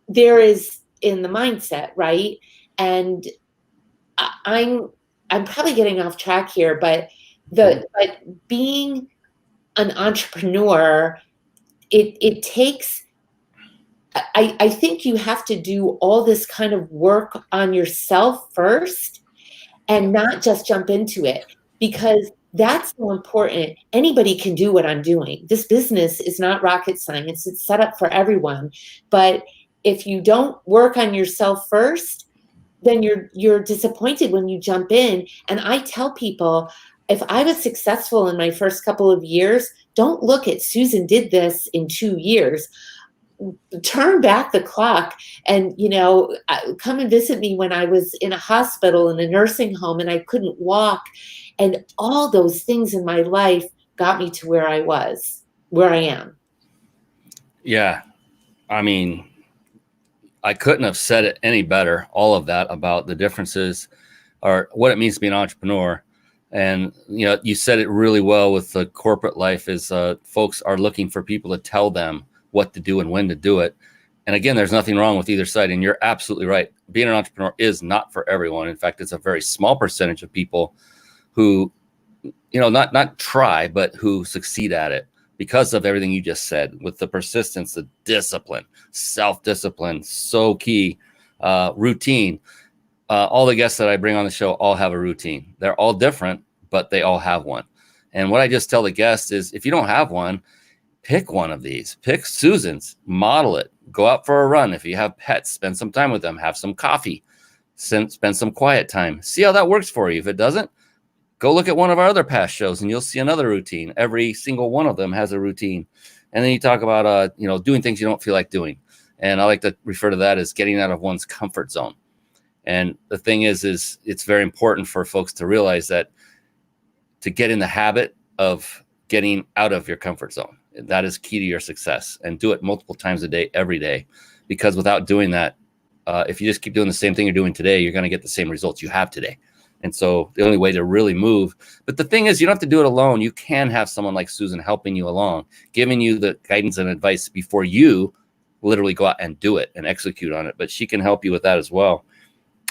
there is in the mindset, right? And I'm probably getting off track here, but but being an entrepreneur, it takes, I think you have to do all this kind of work on yourself first and not just jump into it, because that's so important. Anybody can do what I'm doing. This business is not rocket science. It's set up for everyone. But if you don't work on yourself first, then you're disappointed when you jump in. And I tell people, if I was successful in my first couple of years, don't look at Susan did this in 2 years. Turn back the clock and, come and visit me when I was in a hospital, in a nursing home, and I couldn't walk. And all those things in my life got me to where I am. Yeah. I mean, I couldn't have said it any better, all of that about the differences or what it means to be an entrepreneur. And, you said it really well with the corporate life is folks are looking for people to tell them what to do and when to do it. And again, there's nothing wrong with either side. And you're absolutely right. Being an entrepreneur is not for everyone. In fact, it's a very small percentage of people who, not try, but who succeed at it because of everything you just said, with the persistence, the discipline, self-discipline, so key, routine. All the guests that I bring on the show all have a routine. They're all different, but they all have one. And what I just tell the guests is, if you don't have one, pick one of these. Pick Susan's, model it, go out for a run. If you have pets, spend some time with them, have some coffee, spend some quiet time. See how that works for you. If it doesn't, go look at one of our other past shows and you'll see another routine. Every single one of them has a routine. And then you talk about, doing things you don't feel like doing. And I like to refer to that as getting out of one's comfort zone. And the thing is it's very important for folks to realize that to get in the habit of getting out of your comfort zone, that is key to your success, and do it multiple times a day, every day, because without doing that, if you just keep doing the same thing you're doing today, you're going to get the same results you have today. And so the only way to really move, but the thing is, you don't have to do it alone. You can have someone like Susan helping you along, giving you the guidance and advice before you literally go out and do it and execute on it. But she can help you with that as well.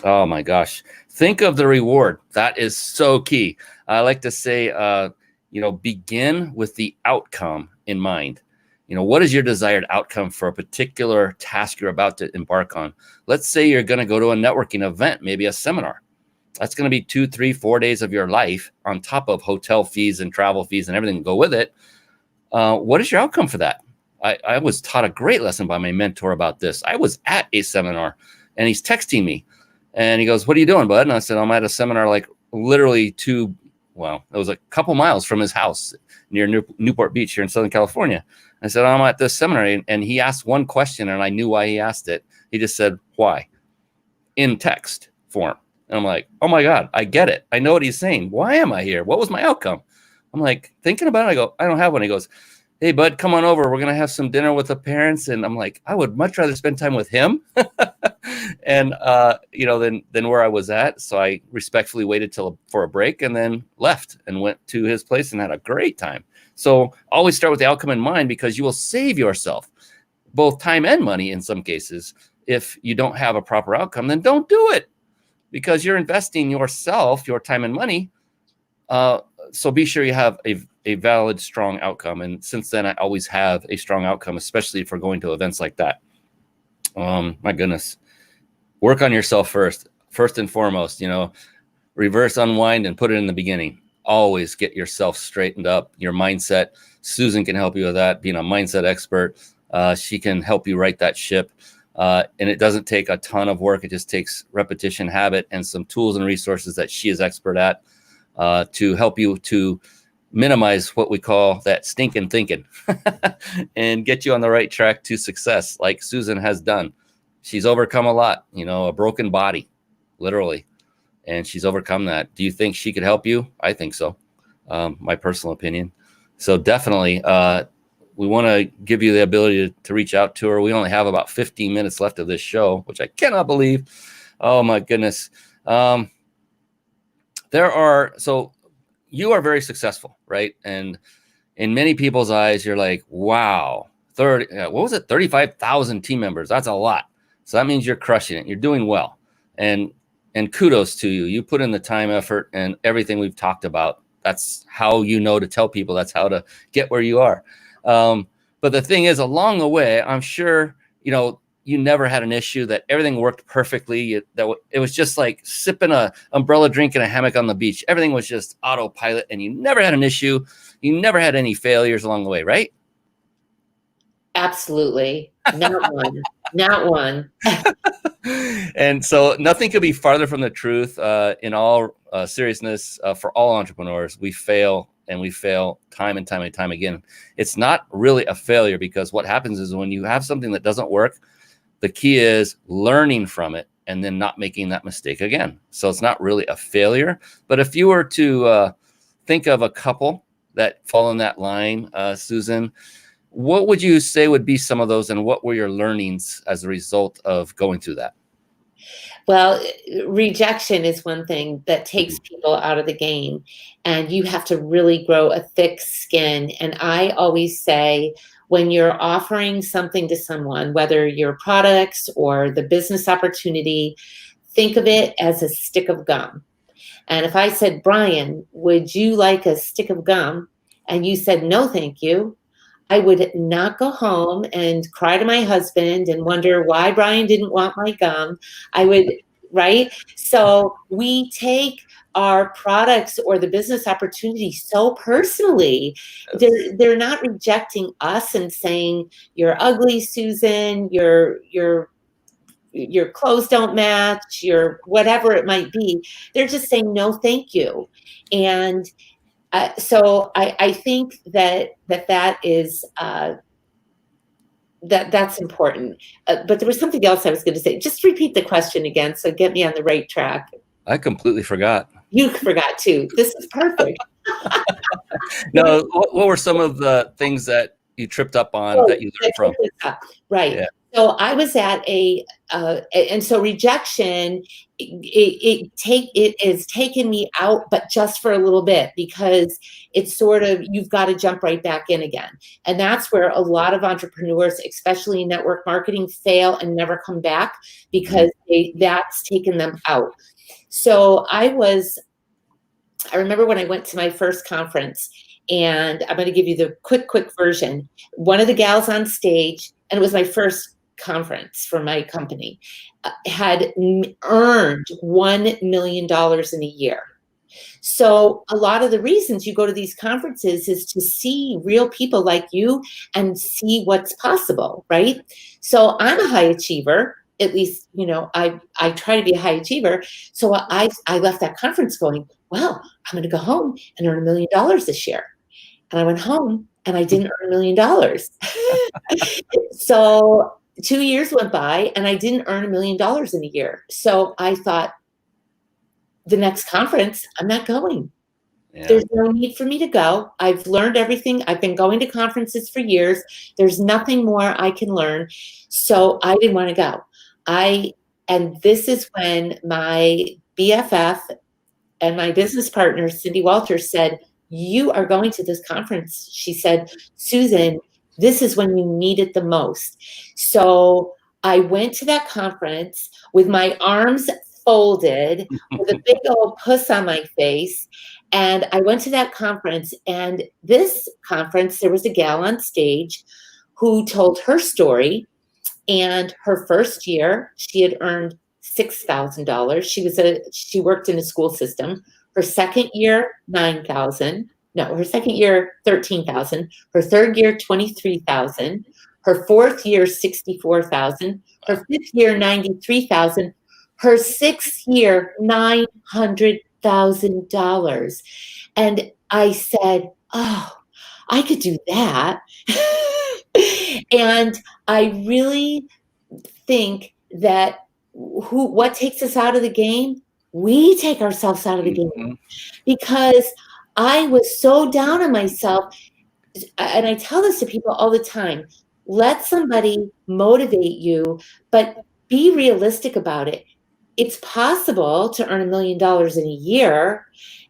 Oh my gosh. Think of the reward. That is so key. I like to say, begin with the outcome in mind. What is your desired outcome for a particular task you're about to embark on? Let's say you're going to go to a networking event, maybe a seminar. That's going to be 2, 3, 4 days of your life on top of hotel fees and travel fees and everything that go with it. What is your outcome for that? I was taught a great lesson by my mentor about this. I was at a seminar and he's texting me and he goes, "What are you doing, bud?" And I said, "I'm at a seminar like literally it was a couple miles from his house near Newport Beach here in Southern California." I said, "I'm at this seminar." And he asked one question and I knew why he asked it. He just said, "Why?" in text form. And I'm like, oh my God, I get it. I know what he's saying. Why am I here? What was my outcome? I'm like thinking about it. I go, I don't have one. He goes, "Hey, bud, come on over. We're going to have some dinner with the parents." And I'm like, I would much rather spend time with him and, than where I was at. So I respectfully waited for a break and then left and went to his place and had a great time. So always start with the outcome in mind, because you will save yourself both time and money in some cases. If you don't have a proper outcome, then don't do it, because you're investing yourself, your time and money. So be sure you have a valid, strong outcome. And since then, I always have a strong outcome, especially for going to events like that. My goodness. Work on yourself first. first and foremost, reverse unwind and put it in the beginning. Always get yourself straightened up, your mindset. Susan can help you with that, being a mindset expert. She can help you right that ship. And it doesn't take a ton of work. It just takes repetition, habit, and some tools and resources that she is expert at to help you to minimize what we call that stinking thinking and get you on the right track to success, like Susan has done. She's overcome a lot, a broken body, literally. And she's overcome that. Do you think she could help you? I think so. My personal opinion. So definitely, we want to give you the ability to reach out to her. We only have about 15 minutes left of this show, which I cannot believe. Oh my goodness. So you are very successful, right? And in many people's eyes, you're like, wow, 35,000 team members. That's a lot. So that means you're crushing it. You're doing well. And kudos to you. You put in the time, effort, and everything we've talked about. That's how to tell people. That's how to get where you are. But the thing is, along the way, I'm sure, you never had an issue, that everything worked perfectly. It was just like sipping a umbrella drink in a hammock on the beach. Everything was just autopilot, and you never had an issue. You never had any failures along the way, right? Absolutely. Not one. Not one. And so nothing could be farther from the truth. In all seriousness, for all entrepreneurs, we fail, and we fail time and time and time again. It's not really a failure, because what happens is when you have something that doesn't work, the key is learning from it and then not making that mistake again. So it's not really a failure. But if you were to think of a couple that fall in that line, Susan, what would you say would be some of those, and what were your learnings as a result of going through that? Well, rejection is one thing that takes people out of the game, and you have to really grow a thick skin. And I always say, when you're offering something to someone, whether your products or the business opportunity, think of it as a stick of gum. And if I said, Brian, would you like a stick of gum? And you said, no, thank you. I would not go home and cry to my husband and wonder why Brian didn't want my gum. I would, right? So we take our products or the business opportunity so personally. They're not rejecting us and saying, you're ugly, Susan, your clothes don't match, your whatever it might be. They're just saying, no, thank you. And so I think that is that's important. But there was something else I was going to say. Just repeat the question again, so get me on the right track. I completely forgot. You forgot too. This is perfect. No, what were some of the things that you tripped up on that you learned from? Right. Yeah. So I was at and so rejection, it has taken me out, but just for a little bit, because it's sort of, you've got to jump right back in again. And that's where a lot of entrepreneurs, especially in network marketing, fail and never come back, because that's taken them out. So I remember when I went to my first conference, and I'm going to give you the quick version. One of the gals on stage, and it was my first conference for my company, had earned $1 million in a year. So a lot of the reasons you go to these conferences is to see real people like you and see what's possible, right? So I'm a high achiever. At least, I try to be a high achiever. So I left that conference going, well, I'm going to go home and earn $1 million this year. And I went home and I didn't earn $1 million. So 2 years went by and I didn't earn $1 million in a year. So I thought, the next conference, I'm not going. Yeah. There's no need for me to go. I've learned everything. I've been going to conferences for years. There's nothing more I can learn. So I didn't want to go. And this is when my BFF and my business partner, Cindy Walters, said, you are going to this conference. She said, Susan, this is when you need it the most. So I went to that conference with my arms folded, with a big old puss on my face. And I went to that conference, and this conference, there was a gal on stage who told her story. And her first year, she had earned $6,000. She worked in a school system. Her second year, $9,000. No, her second year, $13,000. Her third year, $23,000. Her fourth year, $64,000. Her fifth year, $93,000. Her sixth year, $900,000. And I said, oh, I could do that. And I really think that what takes us out of the game? We take ourselves out of the game, because I was so down on myself. And I tell this to people all the time. Let somebody motivate you, but be realistic about it. It's possible to earn $1 million in a year.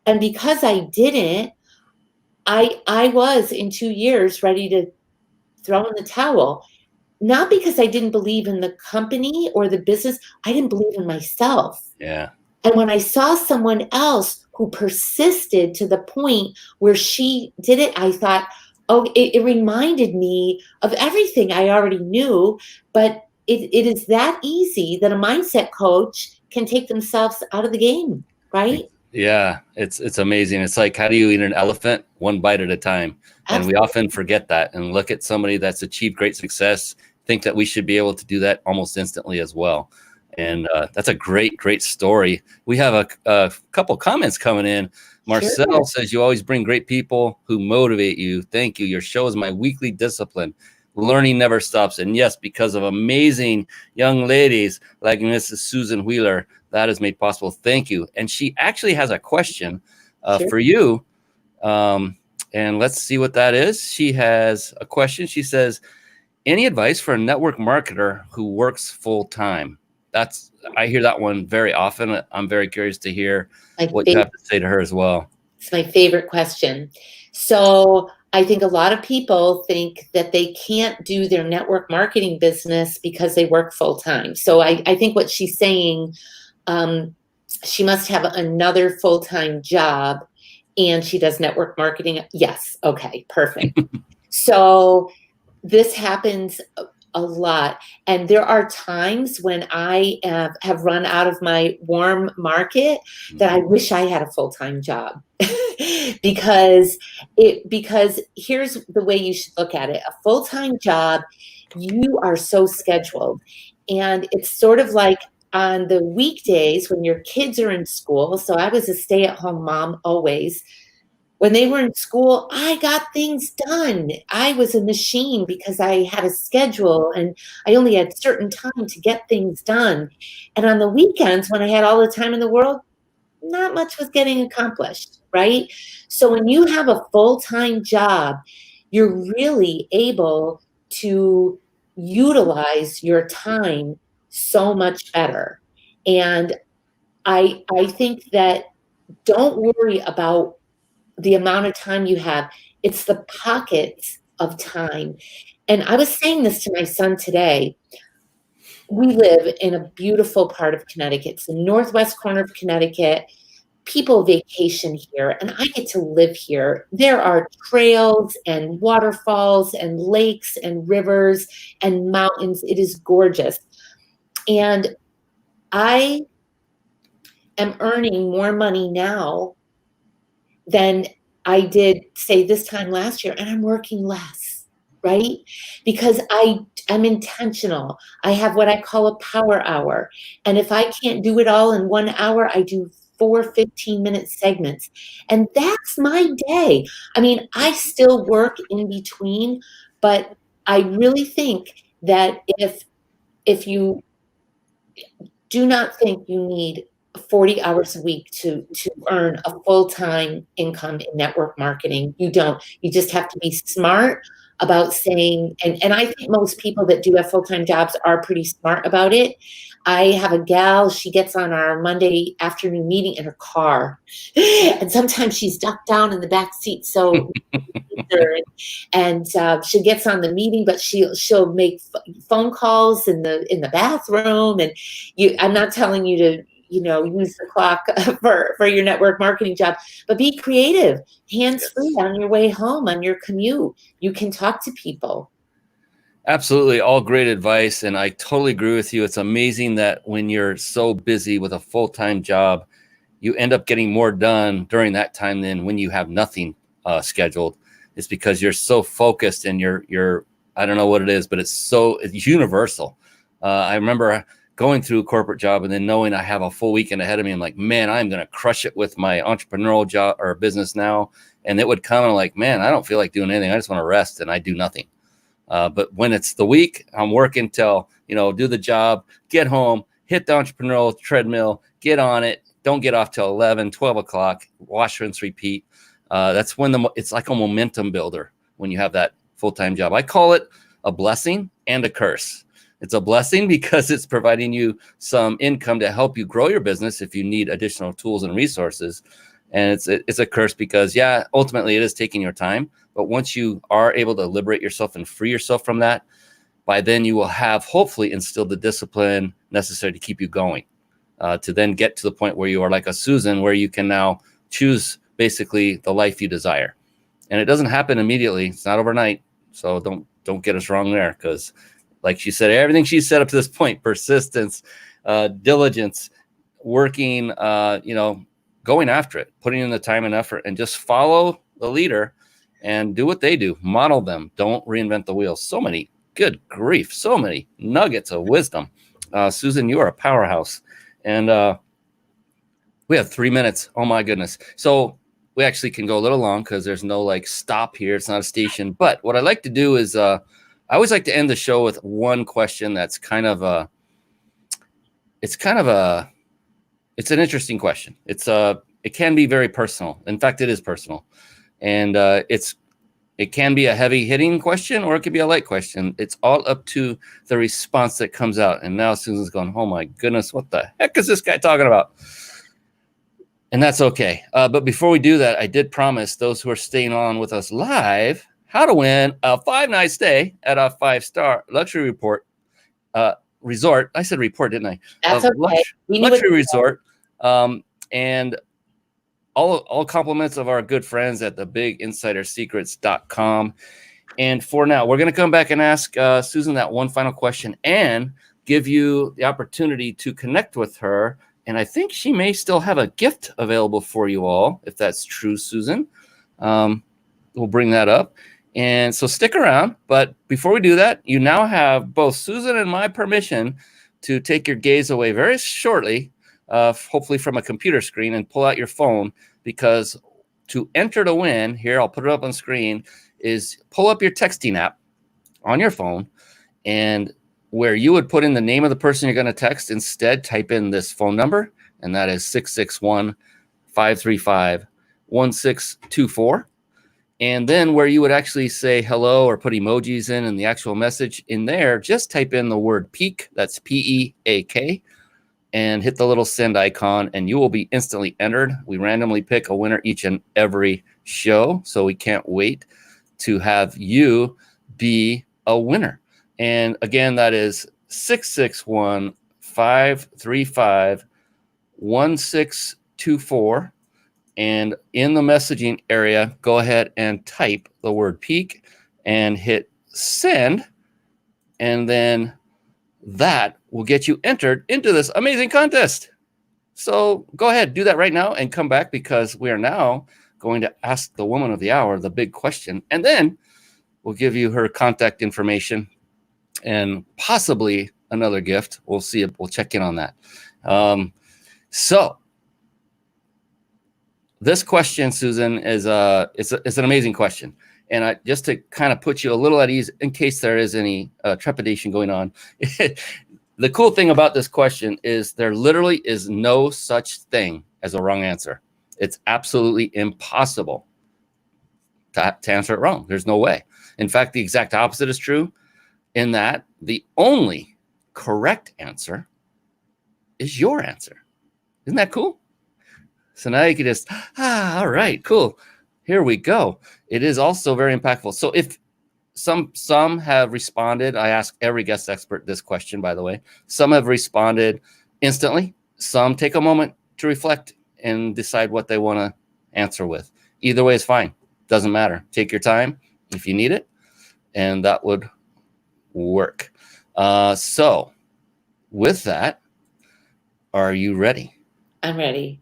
And because I didn't, I was in 2 years ready to throw in the towel. Not because I didn't believe in the company or the business. I didn't believe in myself. Yeah. And when I saw someone else who persisted to the point where she did it, I thought, oh, it reminded me of everything I already knew. But it is that easy that a mindset coach can take themselves out of the game, right? Yeah, it's amazing. It's like, how do you eat an elephant? One bite at a time. And we often forget that and look at somebody that's achieved great success, think that we should be able to do that almost instantly as well. And that's a great story. We have a couple comments coming in. Marcel says, you always bring great people who motivate you. Thank you. Your show is my weekly discipline. Learning never stops. And yes, because of amazing young ladies like Mrs. Susan Wheeler, that is made possible. Thank you. And she actually has a question for you. And let's see what that is. She has a question. She says, any advice for a network marketer who works full time? I hear that one very often. I'm very curious to hear what you have to say to her as well. It's my favorite question. So I think a lot of people think that they can't do their network marketing business because they work full time. So I think what she's saying, she must have another full-time job and she does network marketing. Yes. Okay, perfect. So this happens a lot. And there are times when I have run out of my warm market that I wish I had a full-time job. because here's the way you should look at it. A full-time job, you are so scheduled. And it's sort of like on the weekdays when your kids are in school. So I was a stay-at-home mom always. When they were in school, I got things done. I was a machine because I had a schedule and I only had certain time to get things done. And on the weekends, when I had all the time in the world, not much was getting accomplished, right? So when you have a full-time job, you're really able to utilize your time so much better. And I think that don't worry about the amount of time you have. It's the pockets of time. And I was saying this to my son today. We live in a beautiful part of Connecticut. It's the northwest corner of Connecticut. People vacation here, and I get to live here. There are trails and waterfalls and lakes and rivers and mountains. It is gorgeous. And I am earning more money now than I did, say, this time last year, and I'm working less, right? Because I'm intentional. I have what I call a power hour. And if I can't do it all in 1 hour, I do 4 15-minute segments. And that's my day. I mean, I still work in between, but I really think that if you do not think you need 40 hours a week to earn a full-time income in network marketing. You don't. You just have to be smart about saying, and I think most people that do have full-time jobs are pretty smart about it. I have a gal, she gets on our Monday afternoon meeting in her car. And sometimes she's ducked down in the back seat. So, and she gets on the meeting, but she'll make phone calls in the bathroom. And I'm not telling you to, use the clock for your network marketing job, but be creative, hands-free on your way home, on your commute. You can talk to people. Absolutely. All great advice. And I totally agree with you. It's amazing that when you're so busy with a full-time job, you end up getting more done during that time than when you have nothing scheduled. It's because you're so focused and you're I don't know what it is, but it's universal. I remember going through a corporate job and then knowing I have a full weekend ahead of me. I'm like, man, I'm going to crush it with my entrepreneurial job or business now. And it would come and like, man, I don't feel like doing anything. I just want to rest, and I do nothing. But when it's the week, I'm working till, do the job, get home, hit the entrepreneurial treadmill, get on it. Don't get off till 11, 12 o'clock, wash, rinse, repeat. That's when it's like a momentum builder when you have that full-time job. I call it a blessing and a curse. It's a blessing because it's providing you some income to help you grow your business if you need additional tools and resources. And it's a curse because, yeah, ultimately it is taking your time. But once you are able to liberate yourself and free yourself from that, by then you will have hopefully instilled the discipline necessary to keep you going, to then get to the point where you are like a Susan, where you can now choose basically the life you desire. And it doesn't happen immediately. It's not overnight. So don't get us wrong there, because like she said, everything she said up to this point, persistence, diligence, working, going after it, putting in the time and effort, and just follow the leader and do what they do. Model them. Don't reinvent the wheel. So many, good grief, so many nuggets of wisdom. Susan, you are a powerhouse. And we have 3 minutes. Oh, my goodness. So we actually can go a little long because there's no like stop here. It's not a station. But what I like to do is I always like to end the show with one question that's it's an interesting question. It can be very personal. In fact, it is personal. And it can be a heavy hitting question, or it could be a light question. It's all up to the response that comes out. And now Susan's going, oh my goodness, what the heck is this guy talking about? And that's okay. But before we do that, I did promise those who are staying on with us live how to win a 5-night stay at a 5-star luxury resort. I said report, didn't I? That's okay. Luxury resort. And all compliments of our good friends at thebiginsidersecrets.com. And for now, we're going to come back and ask Susan that one final question and give you the opportunity to connect with her. And I think she may still have a gift available for you all, if that's true, Susan. We'll bring that up. And so stick around. But before we do that, you now have both Susan and my permission to take your gaze away very shortly, hopefully from a computer screen, and pull out your phone, because to enter to win, here, I'll put it up on screen, is pull up your texting app on your phone, and where you would put in the name of the person you're going to text, instead type in this phone number, and that is 661-535-1624. And then where you would actually say hello or put emojis in and the actual message in there, just type in the word peak, that's P-E-A-K, and hit the little send icon, and you will be instantly entered. We randomly pick a winner each and every show, so we can't wait to have you be a winner. And again, that is 661-535-1624. And in the messaging area, go ahead and type the word peak and hit send. And then that will get you entered into this amazing contest. So go ahead, do that right now and come back, because we are now going to ask the woman of the hour the big question. And then we'll give you her contact information and possibly another gift. We'll see. We'll check in on that. So this question, Susan, is it's an amazing question. And just to kind of put you a little at ease, in case there is any trepidation going on, the cool thing about this question is there literally is no such thing as a wrong answer. It's absolutely impossible to answer it wrong. There's no way. In fact, the exact opposite is true, in that the only correct answer is your answer. Isn't that cool? So now you can just, all right, cool. Here we go. It is also very impactful. So if some have responded, I ask every guest expert this question, by the way. Some have responded instantly. Some take a moment to reflect and decide what they want to answer with. Either way is fine. Doesn't matter. Take your time if you need it. And that would work. So with that, are you ready? I'm ready.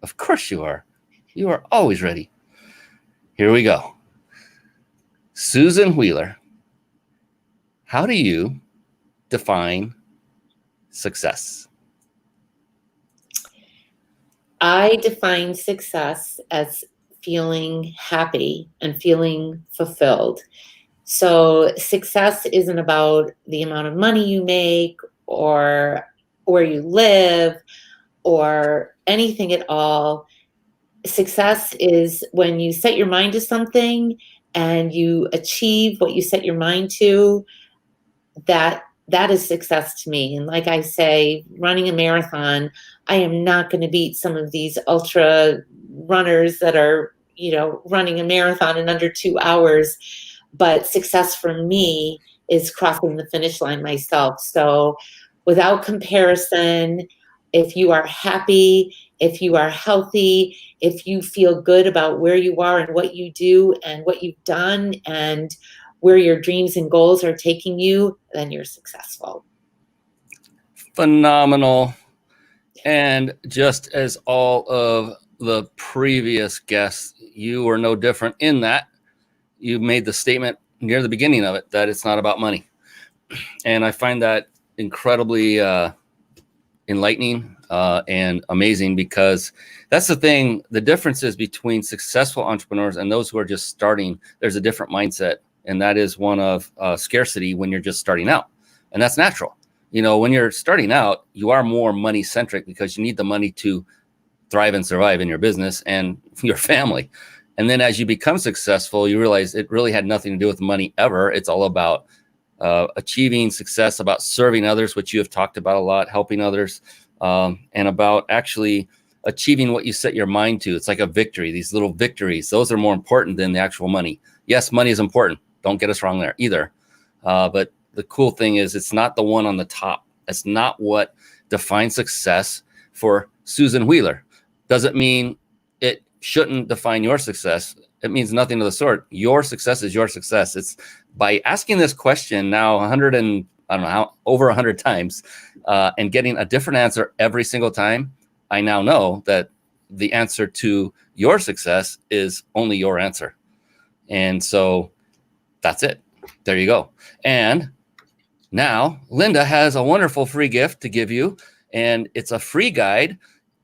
Of course you are. You are always ready. Here we go. Susan Wheeler, how do you define success? I define success as feeling happy and feeling fulfilled. So success isn't about the amount of money you make or where you live or anything at all. Success is when you set your mind to something and you achieve what you set your mind to. That is success to me. And like I say, running a marathon, I am not going to beat some of these ultra runners that are, running a marathon in under 2 hours. But success for me is crossing the finish line myself. So without comparison, if you are happy, if you are healthy, if you feel good about where you are and what you do and what you've done and where your dreams and goals are taking you, then you're successful. Phenomenal. And just as all of the previous guests, you were no different in that you made the statement near the beginning of it that it's not about money. And I find that incredibly enlightening and amazing, because that's the thing. The differences between successful entrepreneurs and those who are just starting, there's a different mindset. And that is one of scarcity when you're just starting out. And that's natural. When you're starting out, you are more money centric because you need the money to thrive and survive in your business and your family. And then as you become successful, you realize it really had nothing to do with money ever. It's all about achieving success, about serving others, which you have talked about a lot, helping others, and about actually achieving what you set your mind to. It's like a victory, these little victories. Those are more important than the actual money. Yes, money is important. Don't get us wrong there either. But the cool thing is it's not the one on the top. That's not what defines success for Susan Wheeler. Doesn't mean it shouldn't define your success. It means nothing of the sort. Your success is your success. It's by asking this question now over 100 times and getting a different answer every single time. I now know that the answer to your success is only your answer. And so that's it. There you go. And now Linda has a wonderful free gift to give you, and it's a free guide.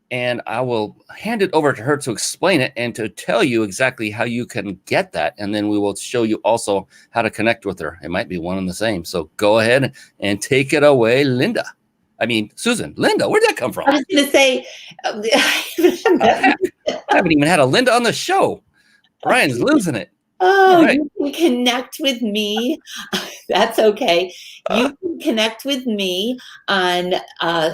And I will hand it over to her to explain it and to tell you exactly how you can get that. And then we will show you also how to connect with her. It might be one and the same. So go ahead and take it away, Linda. Susan. Linda, where'd that come from? I was going to say, I haven't even had a Linda on the show. Brian's losing it. Oh, right. You can connect with me. That's okay. You can connect with me on how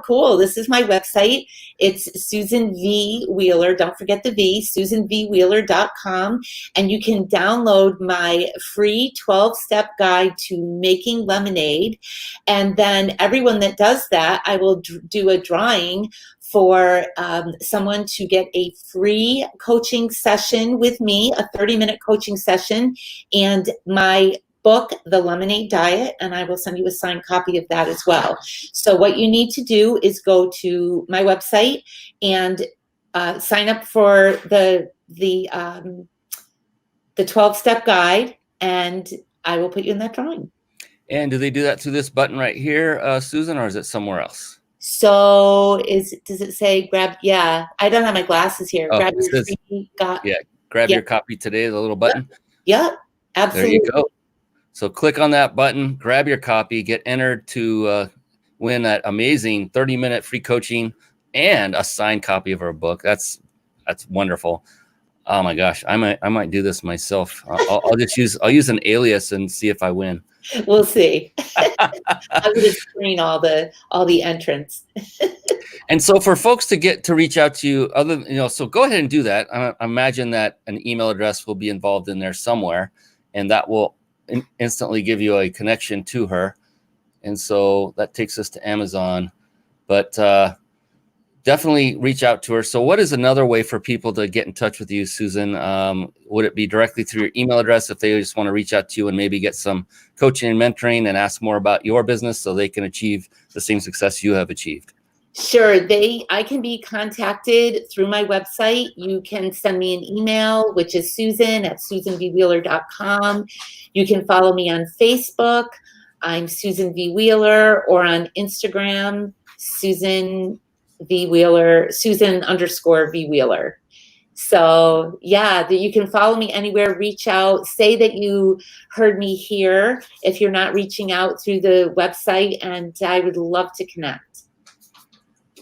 cool. This is my website. It's Susan V. Wheeler. Don't forget the V, SusanVWheeler.com. And you can download my free 12-step guide to making lemonade. And then everyone that does that, I will do a drawing for someone to get a free coaching session with me, a 30-minute coaching session, and my book, The Lemonade Diet, and I will send you a signed copy of that as well. So what you need to do is go to my website and sign up for the 12-step guide, and I will put you in that drawing. And do they do that through this button right here, Susan, or is it somewhere else? So does it say grab? Yeah, I don't have my glasses here. Oh, Grab your free grab your copy today, the little button. Yep, absolutely. There you go. So click on that button, grab your copy, get entered to win that amazing 30-minute free coaching and a signed copy of our book. That's wonderful. Oh my gosh, I might do this myself. I'll use an alias and see if I win. We'll see. I'm going to screen all the entrants. And so for folks to reach out to you, so go ahead and do that. I imagine that an email address will be involved in there somewhere, and that will instantly give you a connection to her. And so that takes us to Amazon. But definitely reach out to her. So what is another way for people to get in touch with you, Susan? Would it be directly through your email address if they just want to reach out to you and maybe get some coaching and mentoring and ask more about your business so they can achieve the same success you have achieved? Sure. I can be contacted through my website. You can send me an email, which is susan@susanvwheeler.com. You can follow me on Facebook. I'm Susan V. Wheeler, or on Instagram, Susan V. Wheeler, Susan_V. Wheeler. So yeah, you can follow me anywhere, reach out, say that you heard me here if you're not reaching out through the website, and I would love to connect.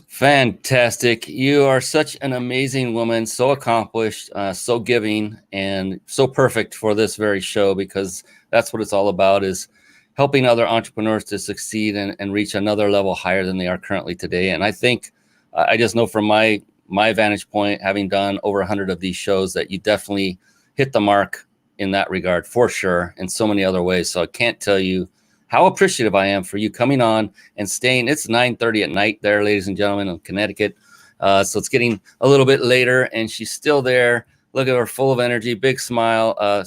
Fantastic. You are such an amazing woman, so accomplished, so giving, and so perfect for this very show, because that's what it's all about, is helping other entrepreneurs to succeed and reach another level higher than they are currently today. And I think, I just know from my vantage point, having done over 100 of these shows, that you definitely hit the mark in that regard, for sure, in so many other ways. So I can't tell you how appreciative I am for you coming on and staying. It's 9:30 at night there, ladies and gentlemen, in Connecticut. So it's getting a little bit later, and she's still there. Look at her, full of energy, big smile.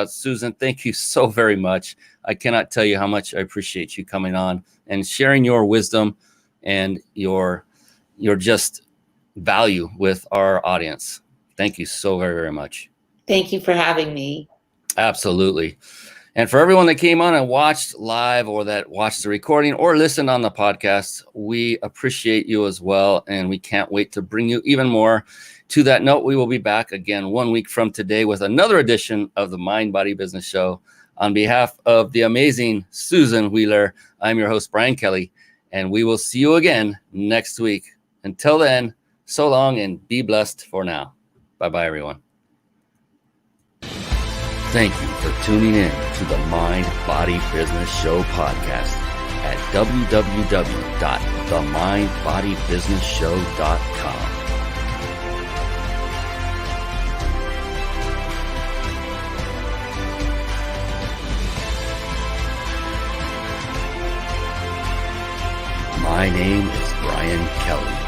Susan, thank you so very much. I cannot tell you how much I appreciate you coming on and sharing your wisdom and your just value with our audience. Thank you so very, very much. Thank you for having me. Absolutely. And for everyone that came on and watched live, or that watched the recording or listened on the podcast, we appreciate you as well. And we can't wait to bring you even more. To that note, we will be back again 1 week from today with another edition of the Mind Body Business Show. On behalf of the amazing Susan Wheeler, I'm your host, Brian Kelly, and we will see you again next week. Until then, so long and be blessed for now. Bye-bye, everyone. Thank you for tuning in to the Mind Body Business Show podcast at www.themindbodybusinessshow.com. My name is Brian Kelly.